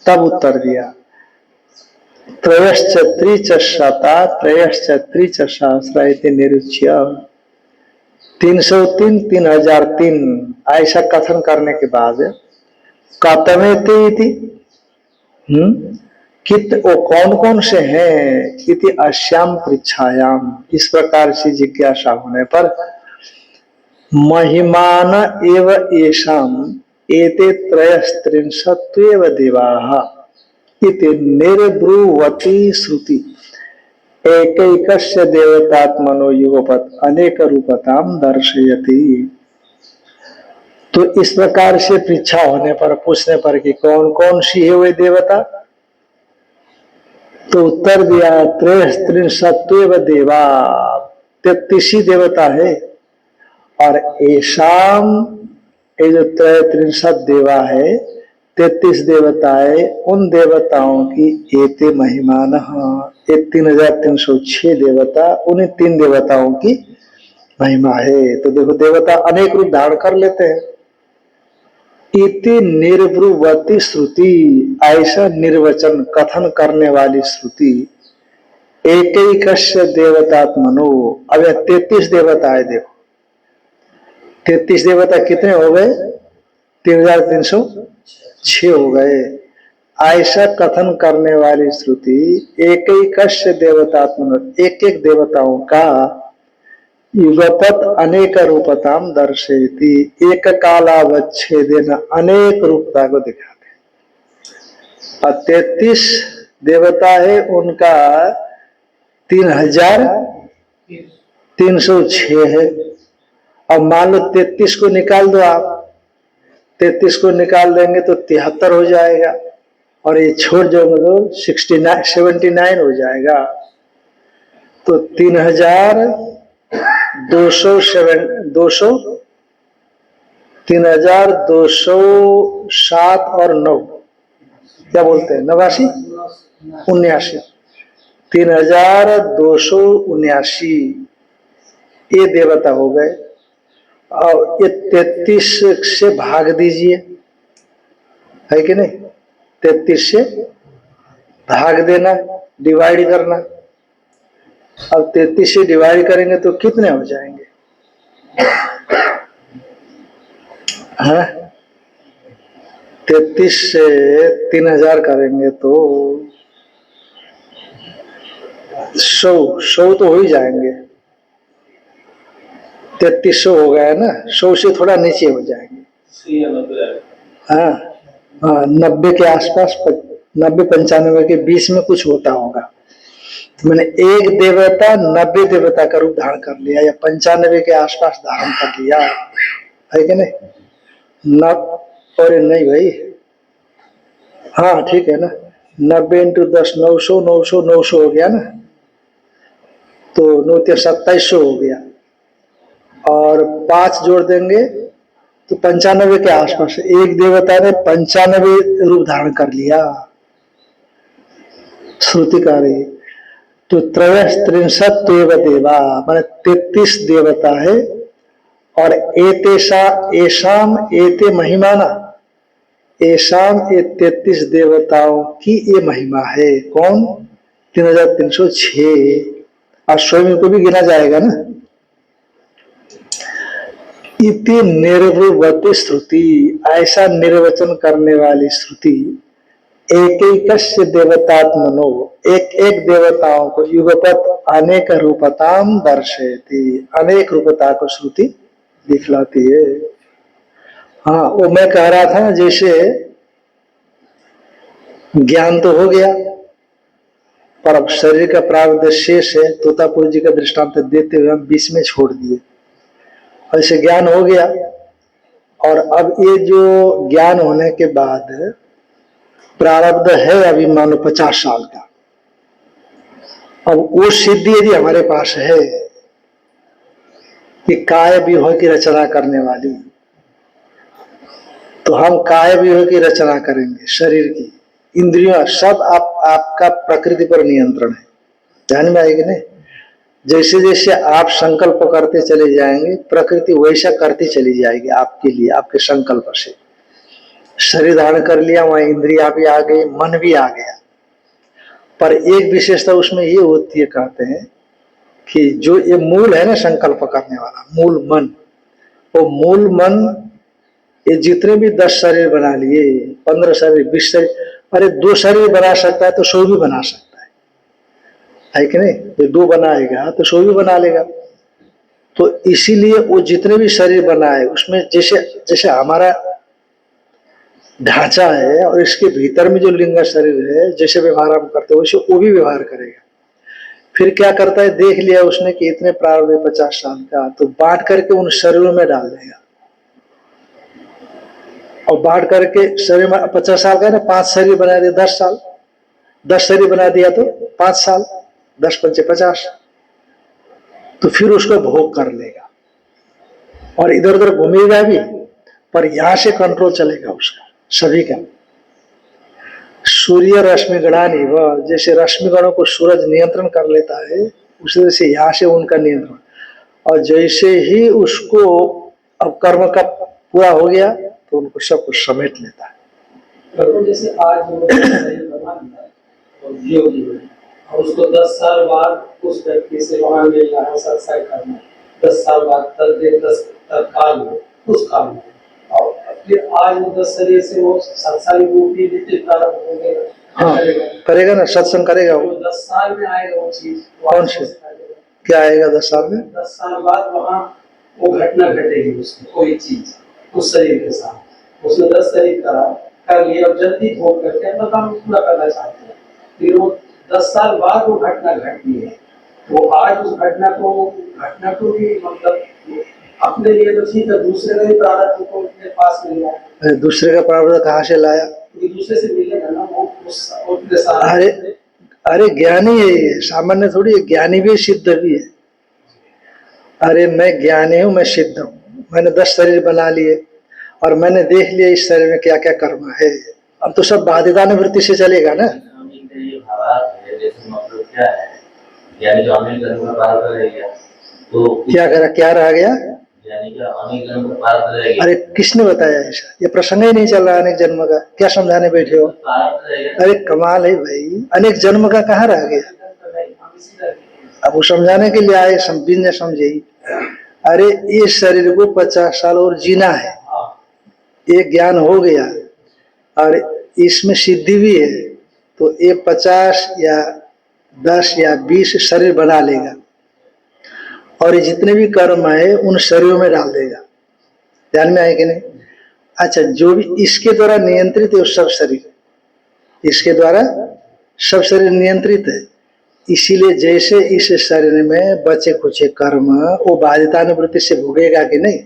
तब उत्तर दिया, त्रयश्च त्रिच शता त्रयश्च त्रिच सहस्र इति निरुच्य, 303, 3003 ऐसा कथन करने के बाद कतमेते इति, कित वो कौन कौन से हैं, इति अश्याम पृच्छायाम, इस प्रकार से जिज्ञासा होने पर महिमान एव येषाम एते त्रयस्त्रिंशत्वेव देवाः इति निर्ब्रुवती श्रुति एकैकस्य देवतात्मनो युगपत् अनेक रूपताम दर्शयति। तो इस प्रकार से पृच्छा होने पर, पूछने पर कि कौन कौन सी है वे देवता, तो उत्तर दिया त्रयस्त्रिंशत्वेव देवा, 33 देवता है। और ऐशाम, ये जो त्रयस्त्रिंशत् देवा है, 33 देवताएं, उन देवताओं की एते महिमान, ये 3306 देवता, उन्हीं 3 देवताओं की महिमा है। तो देखो देवता अनेक रूप धारण कर लेते हैं। इति निर्ब्रुवती श्रुति, ऐसा निर्वचन कथन करने वाली श्रुति, एकैकस्य देवतात्मनो, अब 33 देवता है। देखो 33 देवता कितने हो गए, 3306 हो गए। ऐसा कथन करने वाली श्रुति एकैकस्य देवतात्मनो, एक एक देवताओं का युगपत अनेक रूपताम दर्शयति, एक कालावच्छेदेन अनेक रूपता को दिखाते। और 33 देवता है, उनका 3306 है। अब मान लो 33 को निकाल दो आप, 33 को निकाल देंगे तो 73 हो जाएगा, और ये छोड़ जाओगे तो 79 हो जाएगा। तो 3207 और 9, क्या बोलते हैं, 89, 79, 3279 ये देवता हो गए। और ये 33 से भाग दीजिए, है कि नहीं, 33 से भाग देना, डिवाइड करना। अब 33 से डिवाइड करेंगे तो कितने हो जाएंगे, हाँ? 33 से 3000 करेंगे तो 100 तो हो ही जाएंगे। 3300 हो गया है ना, 100 से थोड़ा नीचे हो जाएंगे, हाँ हाँ, 90 के आसपास, 90-95 के बीच में कुछ होता होगा। तो मैंने एक देवता 90 देवता का रूप धारण कर लिया, या 95 के आसपास धारण कर लिया, है कि नहीं? और नहीं भाई, हाँ ठीक है ना, 90 × 10 900 हो गया ना, तो 9 × 2700 हो गया, और 5 जोड़ देंगे तो 95 के आसपास। एक देवता ने 95 रूप धारण कर लिया, श्रुतिकारी। तो त्रयस्त्रिंशत्वेव देवा, माने 33 देवता है। और एशाम एते महिमाना, एशाम ये 33 देवताओं की ये महिमा है। कौन? 3306, और स्वयं को भी गिना जाएगा ना। इति निर्ब्रुवती श्रुति, ऐसा निर्वचन करने वाली श्रुति एकैकस्य देवतात्मनो, एक एक देवताओं को युगपत अनेक रूपताम दर्शयति, अनेक रूपता को श्रुति दिखलाती है। हाँ, वो मैं कह रहा था जैसे ज्ञान तो हो गया, पर अब शरीर का प्रारब्ध शेष है। तोतापुर जी का दृष्टांत देते हुए हम बीच में छोड़ दिए। ऐसे ज्ञान हो गया, और अब ये जो ज्ञान होने के बाद प्रारब्ध है अभी मान लो 50 साल का, अब वो सिद्धि यदि हमारे पास है कि काय व्यूह की रचना करने वाली, तो हम काय व्यूह की रचना करेंगे। शरीर की इंद्रियों सब आपका प्रकृति पर नियंत्रण है, ध्यान में आएगी नहीं? जैसे जैसे आप संकल्प करते चले जाएंगे, प्रकृति वैसा करती चली जाएगी आपके लिए, आपके संकल्प से। शरीर धारण कर लिया, वहां इंद्रिया भी आ गई, मन भी आ गया। पर एक विशेषता उसमें ये होती है, कहते हैं कि जो ये मूल है ना संकल्प करने वाला मूल मन, वो मूल मन ये जितने भी 10 शरीर बना लिए, 15 शरीर, 20 शरीर, अरे 2 शरीर बना सकता है तो 100 भी बना सकता है कि नहीं? ये 2 बनाएगा तो 100 भी बना लेगा। तो इसीलिए वो जितने भी शरीर बनाए उसमें जैसे जैसे हमारा ढांचा है और इसके भीतर में जो लिंग शरीर है, जैसे व्यवहार हम करते हैं वैसे वो भी व्यवहार करेगा। फिर क्या करता है, देख लिया उसने कि इतने प्रारब्ध है 50 साल का, तो बांट करके उन शरीरों में डाल देगा। और बांट करके शरीर में 50 साल का है ना, 5 शरीर बना दिया 10 साल, 10 शरीर बना दिया तो 5 साल, 10 पंचे 50, तो फिर उसको भोग कर लेगा और इधर उधर घूमेगा भी, पर यहां से कंट्रोल चलेगा उसका सभी का। सूर्य रश्मि गणानि वह, जैसे रश्मि गणों को सूरज नियंत्रण कर लेता है उसी तरह से यहाँ से उनका नियंत्रण। और जैसे ही उसको अब कर्म का पूरा हो गया तो उनको सब कुछ समेट लेता है। तो जैसे आज जो शरीर बना दिया और योगी में, और उसको 10 साल बाद उस व्यक्ति से वहां मिलना है, सत्संग करना, 10 साल बाद तत्काल में उस काल में, और फिर आज वो 10 शरीर से वो सत्संग रूपी नित्य प्रारंभ हो गया। हाँ करेगा ना, सत्संग करेगा वो। 10 साल में आएगा वो चीज, कौन से क्या आएगा 10 साल में? 10 साल बाद वहाँ वो घटना घटेगी उसकी, कोई चीज उस शरीर के साथ। उसने 10 शरीर कर लिया और जल्दी भोग करके अपना काम पूरा करना चाहते हैं, फिर वो 10 साल बाद वो घटना घटती है, तो आज उस घटना को भी मतलब अपने लिए तो ठीक है, दूसरे का भी प्रारब्ध को अपने पास मिल जाए। दूसरे का प्रारब्ध कहाँ से लाया? दूसरे से मिलेगा ना वो उसके साथ। अरे ज्ञानी है ये, सामान्य थोड़ी है, ज्ञानी भी सिद्ध भी है। अरे मैं ज्ञानी हूँ, मैं सिद्ध हूँ, मैंने 10 शरीर बना लिए और मैंने देख लिया इस शरीर में क्या क्या कर्म है। अब तो सब बाध्यता निवृत्ति से चलेगा ना। क्या है यानी जो अनेक जन्म में पार करेगा तो क्या करा, क्या रह गया? यानी कि अनेक जन्म में पार करेगा। अरे किसने बताया ऐसा? ये प्रसंग ही नहीं चल रहा अनेक जन्म का, क्या समझाने बैठे हो? अरे कमाल है भाई, अनेक जन्म का कहाँ रह गया? अब वो समझाने के लिए आए, बिना समझे ही। अरे इस शरीर को 50 साल और जीना है, ये ज्ञान हो गया और इसमें सिद्धि भी है, तो ये 50 या 10 या 20 शरीर बना लेगा और ये जितने भी कर्म है उन शरीरों में डाल देगा। ध्यान में आए कि नहीं? अच्छा, जो भी इसके द्वारा नियंत्रित है वो सब शरीर, इसके द्वारा सब शरीर नियंत्रित है। इसीलिए जैसे इस शरीर में बचे कुचे कर्म वो बाध्यता निवृत्ति से भोगेगा कि नहीं,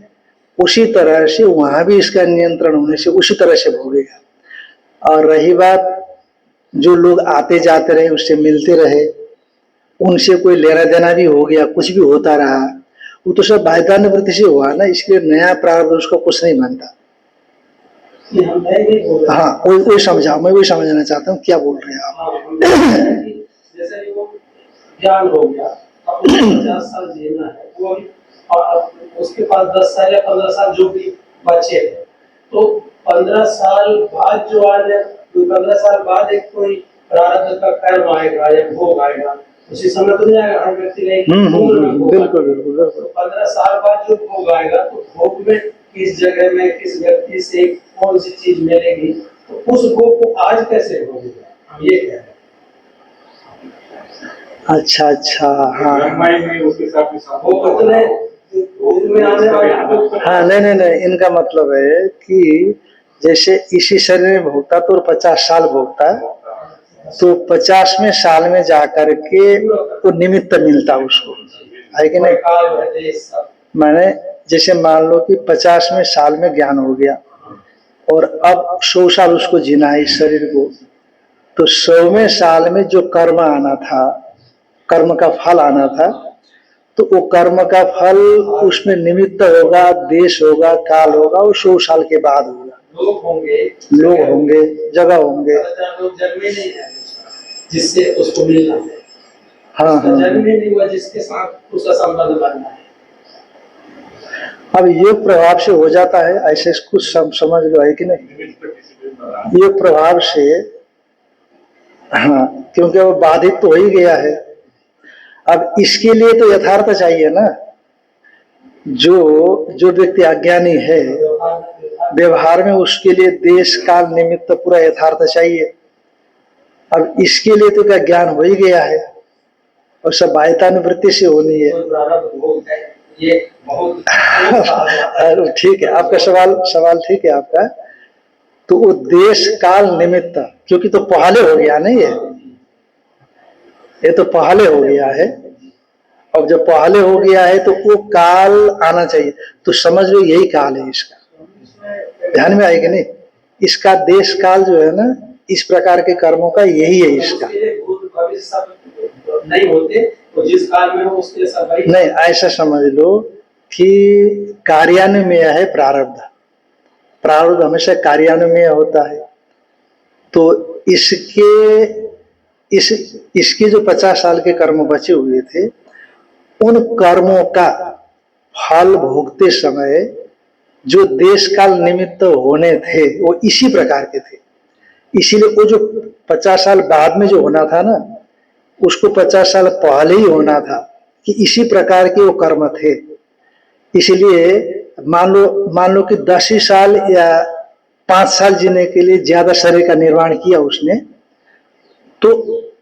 उसी तरह से वहां भी इसका नियंत्रण होने से उसी तरह से भोगेगा। और रही बात जो लोग आते जाते रहे, उससे मिलते रहे, उनसे कोई लेना देना भी हो गया, कुछ भी होता रहा, वो तो सब बाध्यता निवृत्ति से हुआ ना, इसलिए नया प्रारब्ध उसको कुछ नहीं मानता। हाँ वही समझाओ, मैं वही समझना चाहता हूँ, क्या बोल रहे हैं आप? जैसे वो ज्ञान हो गया, अब 50 साल जीना है, वो और उसके पास 10 साल या 15 साल जो भी बचे, तो 15 साल बाद जो आने, 15 साल बाद एक कोई प्रारब्ध का कर्म आएगा या भोग आएगा, उसी समय तो नहीं आएगा, हर व्यक्ति ने बिल्कुल बिल्कुल। 15 साल बाद जो भोग आएगा, तो भोग में किस जगह में किस व्यक्ति से कौन सी चीज मिलेगी, तो उस भोग को आज कैसे भोगेगा, हम ये कह रहे हैं। अच्छा हाँ हाँ, नहीं, इनका मतलब है कि जैसे इसी शरीर में भोगता तो 50 साल भोगता, तो 50वें साल में जाकर के वो निमित्त मिलता उसको, है कि नहीं? मैंने जैसे मान लो कि 50वें साल में ज्ञान हो गया और अब 100 साल उसको जीना है इस शरीर को, तो 100वें साल में जो कर्म आना था, कर्म का फल आना था, तो वो कर्म का फल उसमें निमित्त होगा, देश होगा, काल होगा, वो 100 साल के बाद होगा। लोग होंगे, जगह होंगे, जिससे उसको मिलना है। हाँ जन्म नहीं हुआ जिसके साथ उसका संबंध बनना है। अब योग प्रभाव से हो जाता है, ऐसे कुछ समझ लो, है कि नहीं? योग प्रभाव से, हाँ, क्योंकि वो बाधित तो हो ही गया है। अब इसके लिए तो यथार्थ चाहिए ना। जो व्यक्ति अज्ञानी है व्यवहार में, उसके लिए देश काल निमित्त पूरा यथार्थ चाहिए। अब इसके लिए तो क्या ज्ञान हो ही गया है और सब बाह्यतानुवृत्ति से होनी है। ये बहुत ठीक है, आपका सवाल ठीक है आपका। तो वो देश काल निमित्त, क्योंकि तो पहले हो गया नहीं है, ये तो पहले हो गया है। अब जब पहले हो गया है तो वो काल आना चाहिए। तो समझ लो यही काल है इसका, ध्यान में आएगा नहीं। इसका देश काल जो है ना, इस प्रकार के कर्मों का यही है इसका। नहीं होते तो जिस काल में हो उसके सब नहीं, ऐसा समझ लो कि कार्यान्वय है प्रारब्ध। प्रारब्ध हमेशा कार्यान्वय होता है। तो इसके जो 50 साल के कर्म बचे हुए थे, उन कर्मों का फल भोगते समय जो देश काल निमित्त होने थे वो इसी प्रकार के थे। इसीलिए वो जो 50 साल बाद में जो होना था ना, उसको 50 साल पहले ही होना था कि इसी प्रकार के वो कर्म थे। इसलिए मान लो कि 10 ही साल या 5 साल जीने के लिए ज्यादा शरीर का निर्माण किया उसने, तो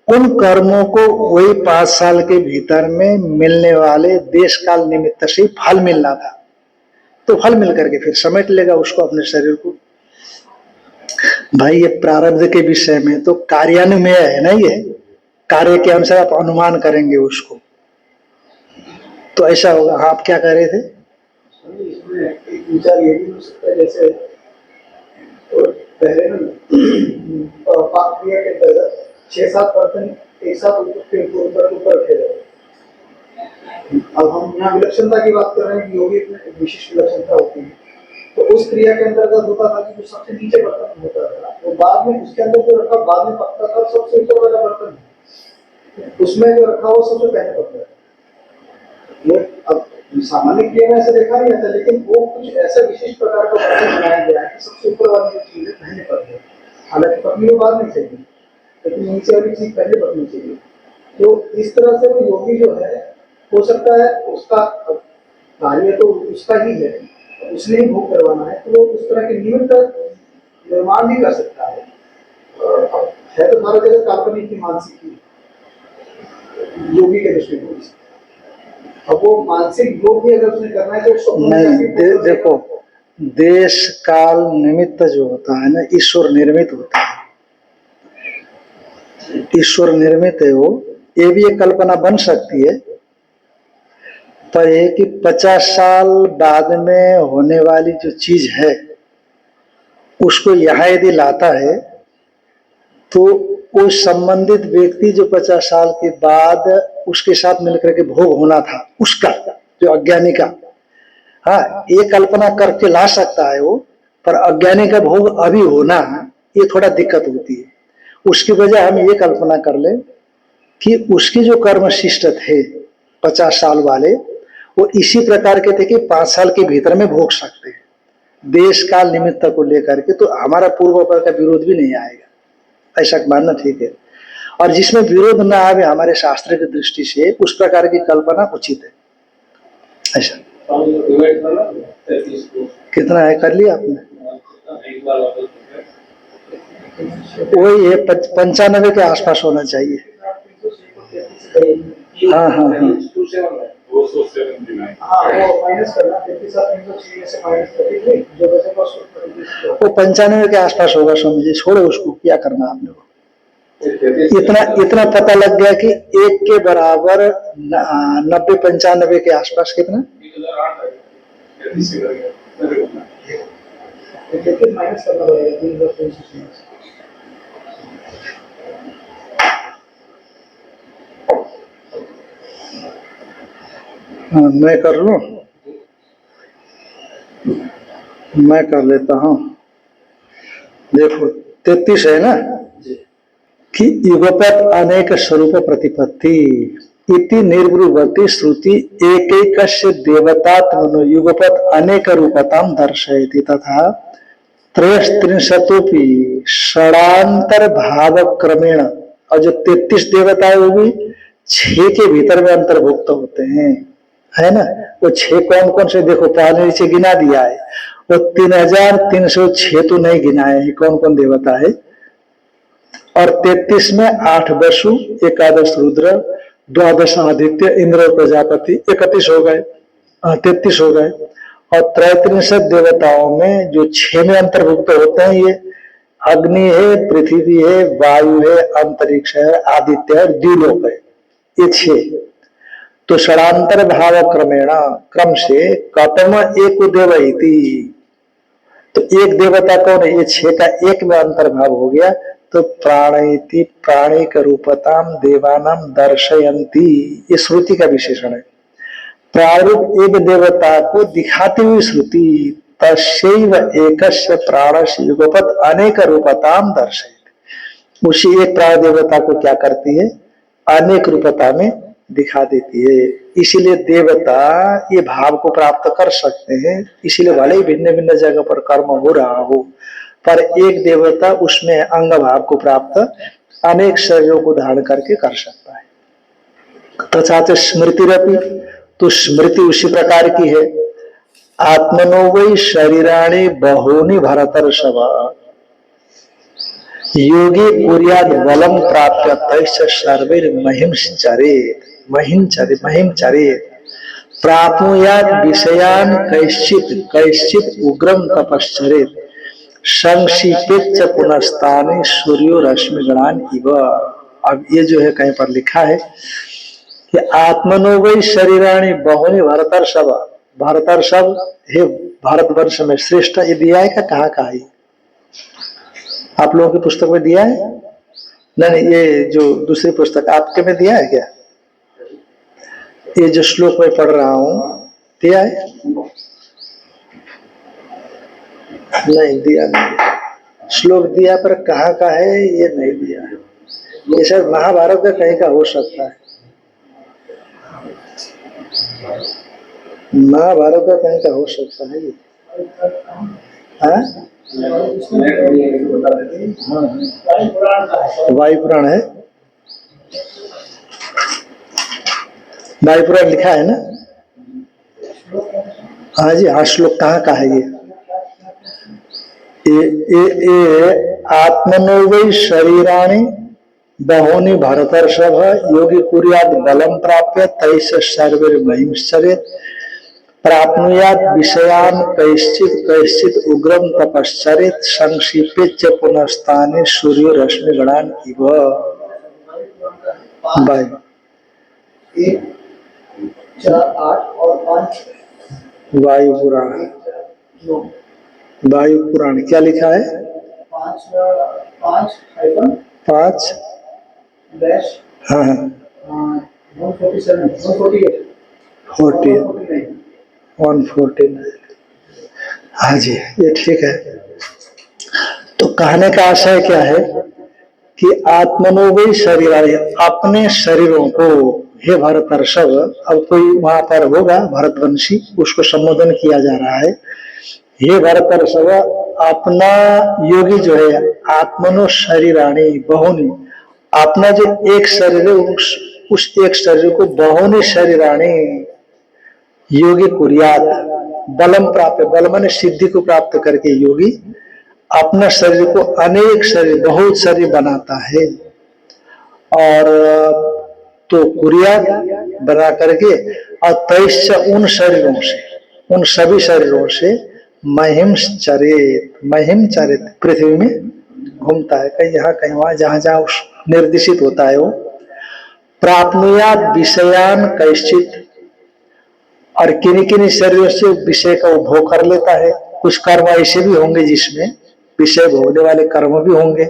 उन कर्मों को वही 5 साल के भीतर में मिलने वाले देश काल निमित्त से फल मिलना था। तो फल मिल करके फिर समेट लेगा उसको, अपने शरीर को। भाई ये प्रारब्ध के विषय में तो कार्यान्वय है ना, ये कार्य के अनुसार आप अनुमान करेंगे उसको, तो ऐसा होगा। आप क्या कह रहे थे? इसमें एक विचार ये भी हो सकता है, जैसे पहले ना पाप क्रिया के अंतर्गत 6-7 बर्तन एक साथ ऊपर थे। अब हम यहाँ विलक्षणता की बात कर रहे हैं कि योगी में विशिष्ट विलक्षणता होती है। तो उस क्रिया के अंतर्गत होता था कि जो सबसे नीचे बर्तन होता था वो बाद में उसके अंदर जो रखा बाद में पकता था, सबसे ऊपर वाला बर्तन उसमें जो रखा वो सबसे पहले पकता है। ये अब सामान्य क्रिया में ऐसा देखा नहीं जाता, लेकिन वो कुछ ऐसा विशिष्ट प्रकार का बर्तन बनाया गया है कि सबसे ऊपर वाली चीजें पहले पकते हैं। हालांकि पकनी वो बाद में चाहिए, लेकिन नीचे वाली चीज पहले पकनी चाहिए। तो इस तरह से वो योगी जो है, हो सकता है उसका कार्य तो उसका ही है, उसने ही भोग करवाना है, तो वो उस तरह के निमित्त निर्माण भी कर सकता है। है तो सारा जगह काल्पनिक की मानसिक की योगी के दृष्टिकोण से। अब वो मानसिक योग भी अगर उसने करना है तो नहीं, देखो देश काल निमित्त जो होता है ना, ईश्वर निर्मित होता है। ईश्वर निर्मित है वो, ये भी एक कल्पना बन सकती है। पर ये कि 50 साल बाद में होने वाली जो चीज है उसको यहाँ यदि लाता है तो वो संबंधित व्यक्ति जो 50 साल के बाद उसके साथ मिलकर के भोग होना था उसका, जो अज्ञानी का, हाँ ये कल्पना करके ला सकता है वो। पर अज्ञानी का भोग अभी होना, ये थोड़ा दिक्कत होती है। उसकी वजह हम ये कल्पना कर ले कि उसके जो कर्म शिष्ट थे 50 साल वाले, वो इसी प्रकार के थे कि 5 साल के भीतर में भोग सकते हैं देश काल निमित्त को लेकर के। तो हमारा पूर्व का विरोध भी नहीं आएगा, ऐसा मानना ठीक है। और जिसमें विरोध ना आवे हमारे शास्त्र की दृष्टि से, उस प्रकार की कल्पना उचित है। ऐसा कितना है कर लिया आपने? वही है 95 के आसपास होना चाहिए। हाँ हाँ हाँ, 279 वो माइनस करना 3,306 में से माइनस करके जो बचेगा उसको वो 95 के आसपास होगा। स्वामी जी छोड़ो उसको, क्या करना आपने को। इतना पता लग गया कि 1 के बराबर 90-95 के आसपास कितना, 33 माइनस करना पड़ेगा 3,306 में से। हाँ मैं कर लूं, मैं कर लेता हूं। देखो 33 है ना कि युगपत अनेक स्वरूप प्रतिपत्ति इति निर्ब्रुवती श्रुति एकैकस्य देवतात्मनो युगपत अनेक रूपतां दर्शयति तथा त्रयस्त्रिंशतोपि षडांतर भाव क्रमेण। और जो 33 देवताएं होगी 6 के भीतर में अंतर्भुक्त होते हैं, है ना। वो 6 कौन कौन से देखो, पहले नीचे गिना दिया है। वो 3306 तो नहीं गिनाए हैं कौन कौन देवता है। और 33 में 8 वसु, 11 रुद्र, 12 आदित्य, इंद्र प्रजापति, 31 हो गए, 33 हो गए। और 33 देवताओं में जो 6 में अंतर्भुक्त होते हैं, ये अग्नि है, पृथ्वी है, वायु है, अंतरिक्ष है, आदित्य है, द्युलोक है, ये 6। तो षडांतर भाव क्रमेण, क्रम से कतम एक देव इति, तो एक देवता कौन है, ये 6 का एक में अंतर्भाव हो गया। तो प्राणिति, प्राणिक रूपताम देवानाम दर्शयंती, ये श्रुति का विशेषण है। प्रारूप एक देवता को दिखाती हुई श्रुति, तस्यैव एकस्य प्राणस्य युगपत् अनेक रूपताम दर्शयति, उसी एक प्राण देवता को क्या करती है, अनेक रूपता में दिखा देती है। इसीलिए देवता ये भाव को प्राप्त कर सकते हैं, इसीलिए भले ही भिन्न भिन्न जगह पर कर्म हो रहा हो, पर एक देवता उसमें अंग भाव को प्राप्त अनेक शरीरों को धारण करके कर सकता है। तथा स्मृतिरपि, तो स्मृति उसी प्रकार की है। आत्मनो वै शरीराणि बहूनि भरतर्षभ, योगी कुर्याद बलम प्राप्य तैश्च सर्वैर् महिंश्चरेत्, महिंचरेत् प्राप्नुयाद विषयान् कैश्चित् कैश्चित् उग्रम तपश्चरेत् संक्षिपेच्च पुनस्तानि सूर्यो रश्मिगणान् इव। अब ये जो है कहीं पर लिखा है कि आत्मनो वै शरीराणि बहूनि भरतर्षभ, भरतर्षभ हे भारतवर्ष में श्रेष्ठ, ये दिया है क्या, कहाँ कहा है, आप लोगों की पुस्तक में दिया है? नहीं, ये जो दूसरी पुस्तक आपके में दिया है क्या? ये जो श्लोक में पढ़ रहा हूं दिया है? नहीं दिया, नहीं। श्लोक दिया पर कहाँ का है ये नहीं दिया है। ये शायद महाभारत का कहीं का हो सकता है, महाभारत का कहीं का हो सकता है ये। वायु पुराण है, वायु पुराण लिखा है ना। हाँ जी, हाँ। श्लोक कहाँ का है ये? आत्मनो वै शरीराणि बहूनि भरतर्षभ, योगी कुर्याद बलम प्राप्य तैश्च सर्वैर् महिंश्चरेत् प्राप्नुयाद विषयान् कैश्चित् कैश्चित् उग्रम तपश्चरेत् संक्षिपेच्च पुनस्तानि सूर्यो रश्मिगणान् इव। वायु 1, 4, 8 और 5 वायु पुराण, वायु पुराण क्या लिखा है? 5 हाँ हाँ 149। हाँ जी, ये ठीक है। तो कहने का आशय क्या है कि आत्मनो वै शरीराणि, अपने शरीरों को, हे भरतर्षभ, अब कोई वहां पर होगा भरतवंशी, उसको संबोधन किया जा रहा है, हे भरतर्षभ, अपना योगी जो है, आत्मनो शरीराणि बहूनि, अपना जो एक शरीर है उस एक शरीर को बहूनि शरीराणि योगी कुर्यात बलम प्राप्त, बल माने सिद्धि को प्राप्त करके योगी अपना शरीर को अनेक शरीर, बहुत शरीर बनाता है। और तो कुर्यात बना करके, और तैश्च उन शरीरों से, उन सभी शरीरों से महिंश्चरेत्, महिंचरेत् पृथ्वी में घूमता है, कहीं यहाँ कहीं वहां, जहां जहां निर्देशित होता है वो। प्राप्नुयाद विषयान कैश्चित, और किन्हीं किन्हीं शरीरों से विषय का उपभोग कर लेता है। कुछ कर्म ऐसे भी होंगे जिसमें विषय भोगने वाले कर्म भी होंगे।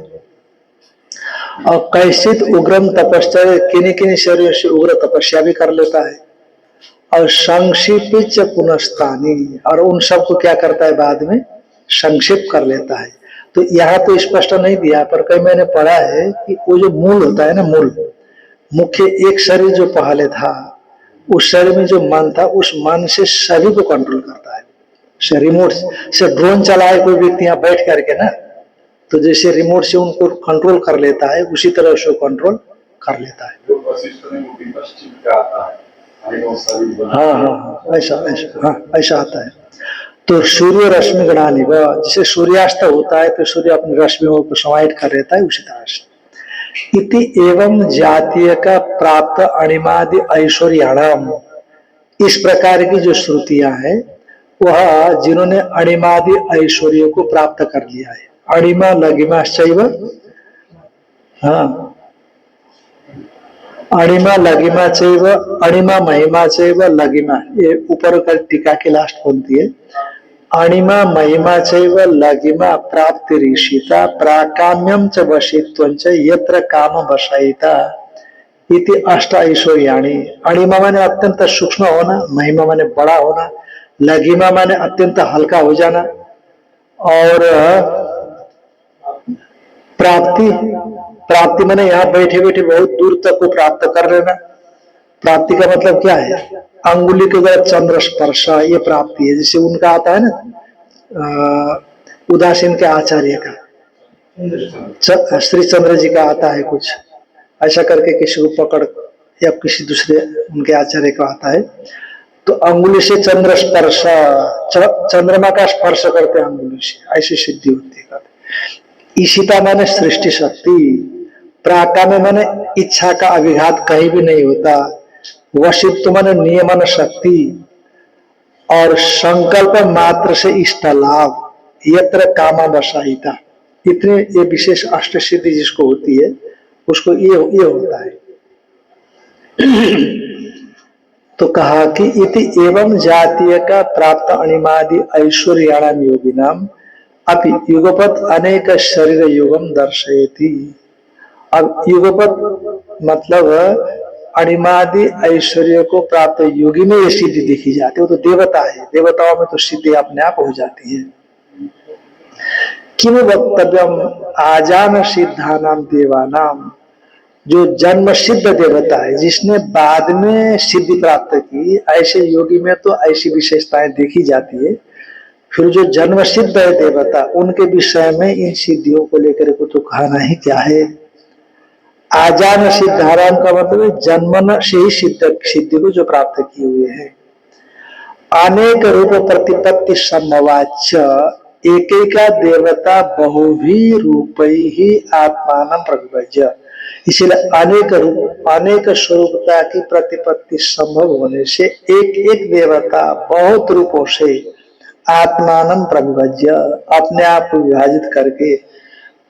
और कैश्चित उग्रम तपश्चर्य, किन्हीं किन्हीं शरीरों से उग्र तपस्या भी कर लेता है। और संक्षिप्त पुनस्तानी, और उन सबको क्या करता है बाद में संक्षिप्त कर लेता है। तो यहाँ तो स्पष्ट नहीं दिया, पर कहीं मैंने पढ़ा है कि वो जो मूल होता है ना, मूल मुख्य एक शरीर जो पहले था, उस शरीर में जो मन था, उस मन से सभी को कंट्रोल करता है। रिमोट से ड्रोन चलाए कोई व्यक्ति यहाँ बैठ करके ना, तो जैसे रिमोट से उनको कंट्रोल कर लेता है, उसी तरह उसको कंट्रोल कर लेता है। जो वशिष्ठ ने वो भी पश्चिम का आता है, अनेकों शरीर बना हाँ हाँ हाँ, ऐसा आता है। तो सूर्य रश्मि गणानि व, जैसे सूर्यास्त होता है तो सूर्य अपनी रश्मियों को समाहित कर लेता है, उसी तरह से इति एवं जातीय का प्राप्त अणिमादि ऐश्वर्याणाम, इस प्रकार की जो श्रुतियां हैं वह जिन्होंने अणिमादि ऐश्वर्य को प्राप्त कर लिया है, अणिमा लगिमा शैव, हाँ, अणिमा लगिमा चैव, अणिमा महिमा चैव लगिमा, ये ऊपर का टीका की लास्ट पंक्ति है। अणिमा महिमा चैव लगिमा प्राप्ति ऋषिता प्राकाम्यम च वशित्वं च यत्र काम वशायिता इति अष्ट ऐश्वर्याणि। अणिमा माने अत्यंत सूक्ष्म होना, महिमा माने बड़ा होना, लगिमा माने अत्यंत हल्का हो जाना, और प्राप्ति, प्राप्ति माने यहाँ बैठे बैठे बहुत दूर तक को प्राप्त कर लेना। प्राप्ति का मतलब क्या है? अंगुली के द्वारा चंद्र स्पर्श, ये प्राप्ति है। जैसे उनका आता है ना उदासीन के आचार्य का, श्री चंद्र जी का आता है कुछ ऐसा करके, किसी को पकड़ या किसी दूसरे उनके आचार्य का आता है, तो अंगुली से चंद्र स्पर्श, चंद्रमा का स्पर्श करते हैं अंगुली से, ऐसी सिद्धि होती है। ईशिता माने सृष्टि शक्ति, प्राकाम्य माने इच्छा का अभिघात कहीं भी नहीं होता, वशित्व माने नियमन शक्ति, और संकल्प मात्र से इष्ट लाभ, यत्र कामा वशायिता, इतने ये विशेष अष्ट सिद्धि जिसको होती है उसको ये होता है। तो कहा कि इति एवं जातीय का प्राप्त अणिमादि ऐश्वर्याणाम योगिनाम अपि युगपत अनेक शरीर युगम दर्शयति। अब युगपत मतलब अणिमादि ऐश्वर्य को प्राप्त योगी में ये सिद्धि देखी जाती है। वो तो देवता है, देवताओं में तो सिद्धि अपने आप हो जाती है। किम वक्तव्यम आजान सिद्धानाम देवानाम, जो जन्म सिद्ध देवता है जिसने बाद में सिद्धि प्राप्त की, ऐसे योगी में तो ऐसी विशेषताएं देखी जाती है। फिर जो जन्म सिद्ध है देवता, उनके विषय में इन सिद्धियों को लेकर को तो कहना ही क्या है। आजान सिद्धाराम का मतलब जन्मन से ही सिद्धि को जो प्राप्त किए हुए हैं। अनेक रूप प्रतिपत्ति संभवाच्य, एक देवता बहुभी रूप ही आत्मान प्रविभज्य, इसलिए अनेक रूप अनेक स्वरूपता की प्रतिपत्ति संभव होने से एक एक देवता बहुत रूपों से आत्मान प्रविभज्य, अपने आप को विभाजित करके,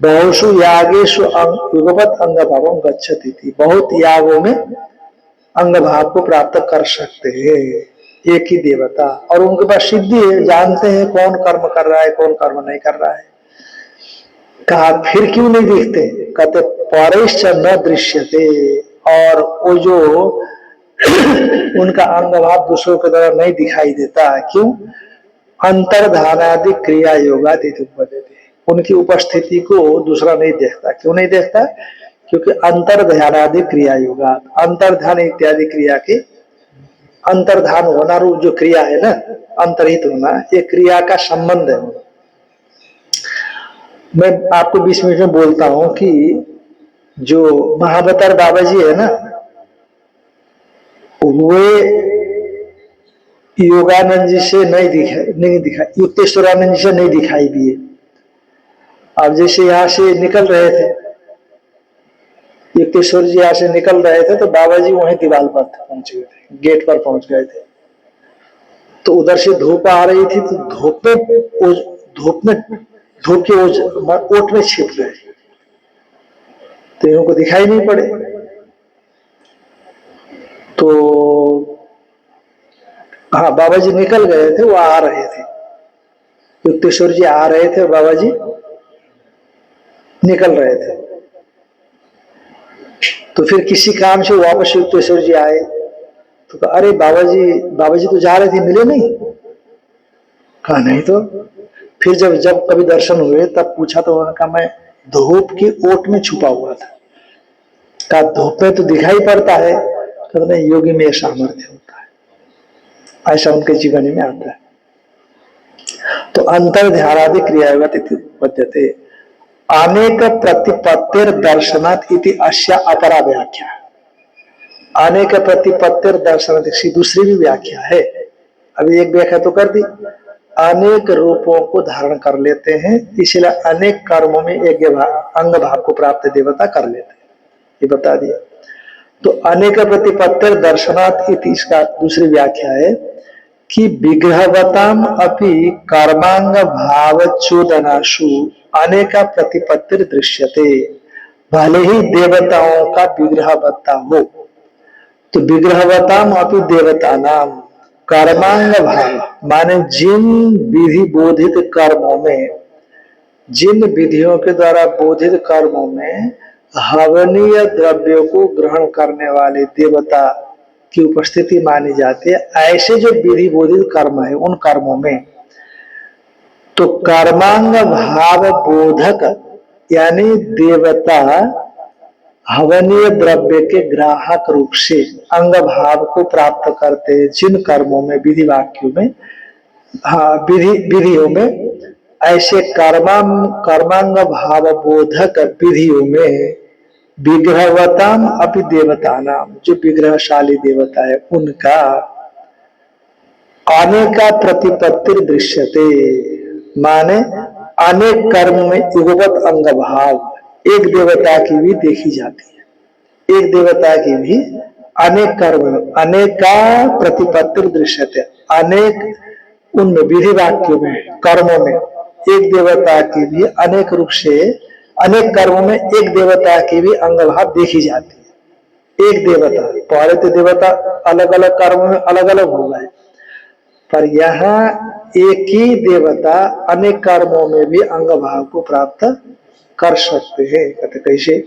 बहुषु यागेशु युगपत अंग भावम गच्छति थी, बहुत यागों में अंग भाव को प्राप्त कर सकते हैं एक ही देवता, और उनके पास सिद्धि है, जानते हैं कौन कर्म कर रहा है कौन कर्म नहीं कर रहा है। कहा फिर क्यों नहीं दिखते? कहते परेश्च न दृश्यते, और वो जो उनका अंग भाव दूसरों के द्वारा नहीं दिखाई देता। क्यों? अंतर्धानादि क्रिया योगादि उपपद्यते, उनकी उपस्थिति को दूसरा नहीं देखता। क्यों नहीं देखता? क्योंकि अंतर्ध्यानादि क्रिया योगा, अंतर्ध्यान इत्यादि क्रिया के, अंतर्धान होना रूप जो क्रिया है ना, अंतरहित होना, ये क्रिया का संबंध है। मैं आपको 20 मिनट में बोलता हूं कि जो महावतार बाबा जी है ना, वे योगानंद जी से नहीं दिखाई, युक्तेश्वरानंद जी से नहीं दिखाई दिए। अब जैसे यहाँ से निकल रहे थे, युक्तेश्वर जी यहाँ से निकल रहे थे, तो बाबा जी वहीं दीवार पर पहुंच गए थे, गेट पर पहुंच गए थे। तो उधर से धूप आ रही थी, तो धूप के ओट में छिप गए, तो इनको दिखाई नहीं पड़े। तो हाँ, बाबा जी निकल गए थे, वो आ रहे थे, युक्तेश्वर जी आ रहे थे, बाबा जी निकल रहे थे। तो फिर किसी काम से वापस युक्तेश्वर जी आए, तो कहा अरे बाबा जी तो जा रहे थे, मिले नहीं? कहा नहीं। तो फिर जब कभी दर्शन हुए तब पूछा, तो उन्होंने कहा मैं धूप की ओट में छुपा हुआ था। कहा धूप में तो दिखाई पड़ता है, तो नहीं, योगी में सामर्थ्य होता है, ऐसा उनके जीवन में आता है। तो अंतर ध्यानादि क्रिया पद्धति, अनेक प्रतिपत्तिर दर्शनात् इति अस्य अपरा व्याख्या। अनेक प्रतिपत्तिर दर्शनात् की दूसरी भी व्याख्या है। अभी एक व्याख्या तो कर दी, अनेक रूपों को धारण कर लेते हैं, इसलिए अनेक कर्मों में एक अंग भाव को प्राप्त देवता कर लेते हैं, ये बता दिया। तो अनेक प्रतिपत्तिर दर्शनात् इति इसका दूसरी व्याख्या है कि विग्रहवताम अपि कर्मांग भावचोदनाशु अनेका प्रतिपत्तिर दृश्यते। भले ही देवताओं का विग्रहवत्ता हो, तो विग्रहवताम अपि देवता नाम कर्मांग भाव माने जिन विधि बोधित कर्मों में, जिन विधियों के द्वारा बोधित कर्मों में हवनीय द्रव्यों को ग्रहण करने वाले देवता की उपस्थिति मानी जाती है, ऐसे जो विधि बोधित कर्म है उन कर्मों में तो कर्मांग भाव बोधक यानी देवता हवनीय द्रव्य के ग्राहक रूप से अंग भाव को प्राप्त करते हैं। जिन कर्मों में विधि वाक्यों में, विधियों में, ऐसे कर्मांग भाव बोधक विधियों में विग्रहवताम अपि देवता नाम, जो विग्रहशाली देवता है उनका अनेका प्रतिपत्तिर दृश्यते, माने अनेक कर्म में युगपत अंग भाव एक देवता की भी देखी जाती है। एक देवता की भी अनेक कर्म में अनेका प्रतिपत्तिर दृश्यते, अनेक उनमें विधि वाक्यों में कर्मों में एक देवता की भी अनेक रूप से, अनेक कर्मों में एक देवता की भी अंग भाव देखी जाती है। एक देवता, पहले तो देवता अलग अलग कर्मों में अलग अलग हो गए, पर यहाँ एक ही देवता अनेक कर्मों में भी अंग भाव को प्राप्त कर सकते हैं। कहते कैसे?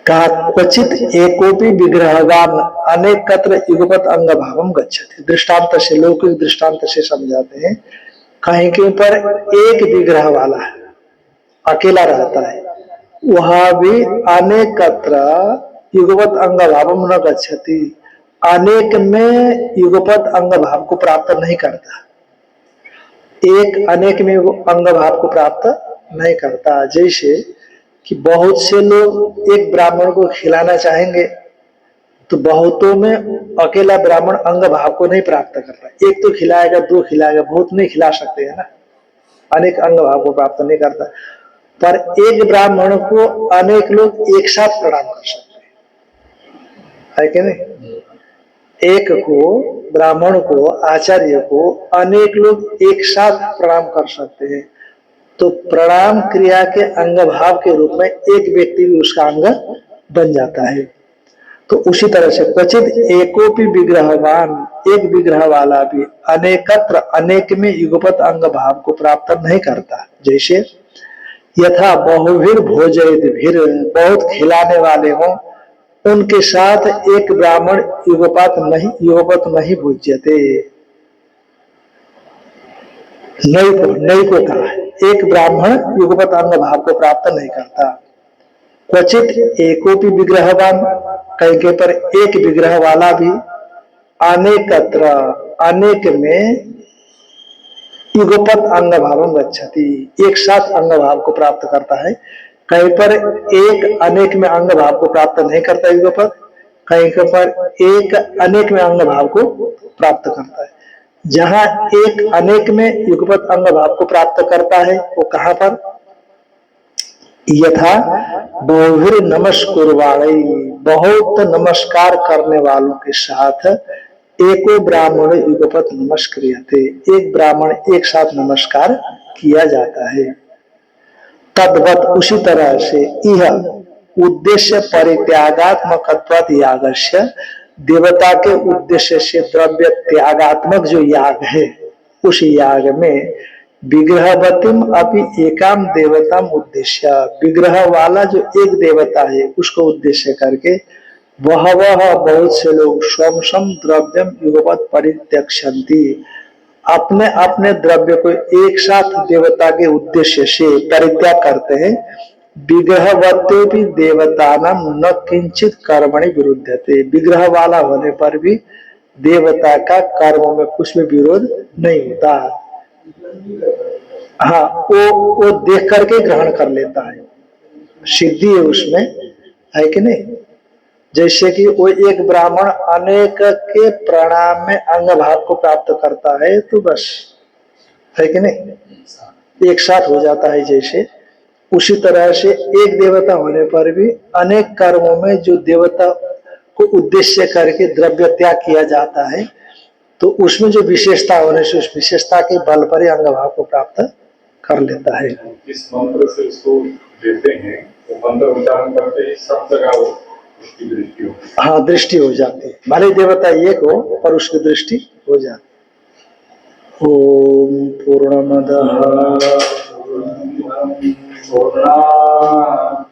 कहा क्वचित एकोपि विग्रहवान अनेकत्र युगपत अंग भावम गच्छति। दृष्टांत से, लौकिक दृष्टांत से समझाते हैं। कहीं के ऊपर एक विग्रह वाला है, अकेला रहता है, वह भी अनेकत्र युगपत अंग भावम न गच्छति, अनेक में युगपत अंग भाव को प्राप्त नहीं करता। एक अनेक में अंग भाव को प्राप्त नहीं करता। जैसे कि बहुत से लोग एक ब्राह्मण को खिलाना चाहेंगे, तो बहुतों में अकेला ब्राह्मण अंग भाव को नहीं प्राप्त करता। एक तो खिलाएगा, दो खिलाएगा, बहुत नहीं खिला सकते है ना, अनेक अंग भाव को प्राप्त नहीं करता। पर एक ब्राह्मण को अनेक लोग एक साथ प्रणाम कर सकते हैं, है कि नहीं? एक को, ब्राह्मण को, आचार्य को अनेक लोग एक साथ प्रणाम कर सकते हैं। तो प्रणाम क्रिया के अंग भाव के रूप में एक व्यक्ति भी उसका अंग बन जाता है। तो उसी तरह से क्वचित एकोपि विग्रहवान, एक विग्रह वाला भी अनेकत्र अनेक में युगपत अंग भाव को प्राप्त नहीं करता। जैसे यथा बहुभिर भोजयद्भिर, बहुत खिलाने वाले हों, उनके साथ एक ब्राह्मण युगपत नहीं भोज्यते। नई को कहा है, एक ब्राह्मण युगपत अंग भाव को प्राप्त नहीं करता। क्वचित एकोपि विग्रहवान, कहीं के पर एक विग्रह वाला भी अनेकत्र अनेक में युगपत अंग भावम गच्छति, एक साथ अंग भाव को प्राप्त करता है। कहीं पर एक अनेक में अंग भाव को प्राप्त नहीं करता युगपत, कहीं पर एक अनेक में अंग भाव को प्राप्त करता है। जहां एक अनेक में युगपत अंग भाव को प्राप्त करता है वो कहां पर? यथा बहुभिर नमस्कुर्वाणै, बहुत नमस्कार करने वालों के साथ एको ब्राह्मण युगपत नमस्क्रियते, एक ब्राह्मण एक साथ नमस्कार किया जाता है। तद्वत, उसी तरह से यह उद्देश्य परित्यागात्मकत्वात् यागस्य, देवता के उद्देश्य से द्रव्य त्यागात्मक जो याग है, उस याग में विग्रहवतीम अपि एकाम देवताम उद्देश्य, विग्रह वाला जो एक देवता है उसको उद्देश्य करके वह बहुत से लोग स्वम द्रव्यम युगपत परित्यक्षन्ति, अपने अपने द्रव्य को एक साथ देवता के उद्देश्य से परित्याग करते हैं। विग्रहवते भी देवतानाम न किंचित कर्मणि विरुद्धते, विग्रह वाला होने पर भी देवता का कर्मों में कुछ भी विरोध नहीं होता। हाँ, वो देख करके ग्रहण कर लेता है, सिद्धि है उसमें, है कि नहीं। जैसे कि वो एक ब्राह्मण अनेक के प्रणाम में अंग भाव को प्राप्त करता है, तो बस, है कि नहीं, एक साथ हो जाता है। जैसे उसी तरह से एक देवता होने पर भी अनेक कर्मों में जो देवता को उद्देश्य करके द्रव्य त्याग किया जाता है, तो उसमें जो विशेषता होने से उस विशेषता के बल पर ही अंग भाव को प्राप्त कर लेता है। इस मंत्र से उसको देते हैं, वो मंत्र उच्चारण करते ही सब जगह उसकी दृष्टि होती है। हाँ, दृष्टि हो जाती है, भले देवता एक हो पर उसकी दृष्टि हो जाती। ओम पूर्णमदः पूर्णात्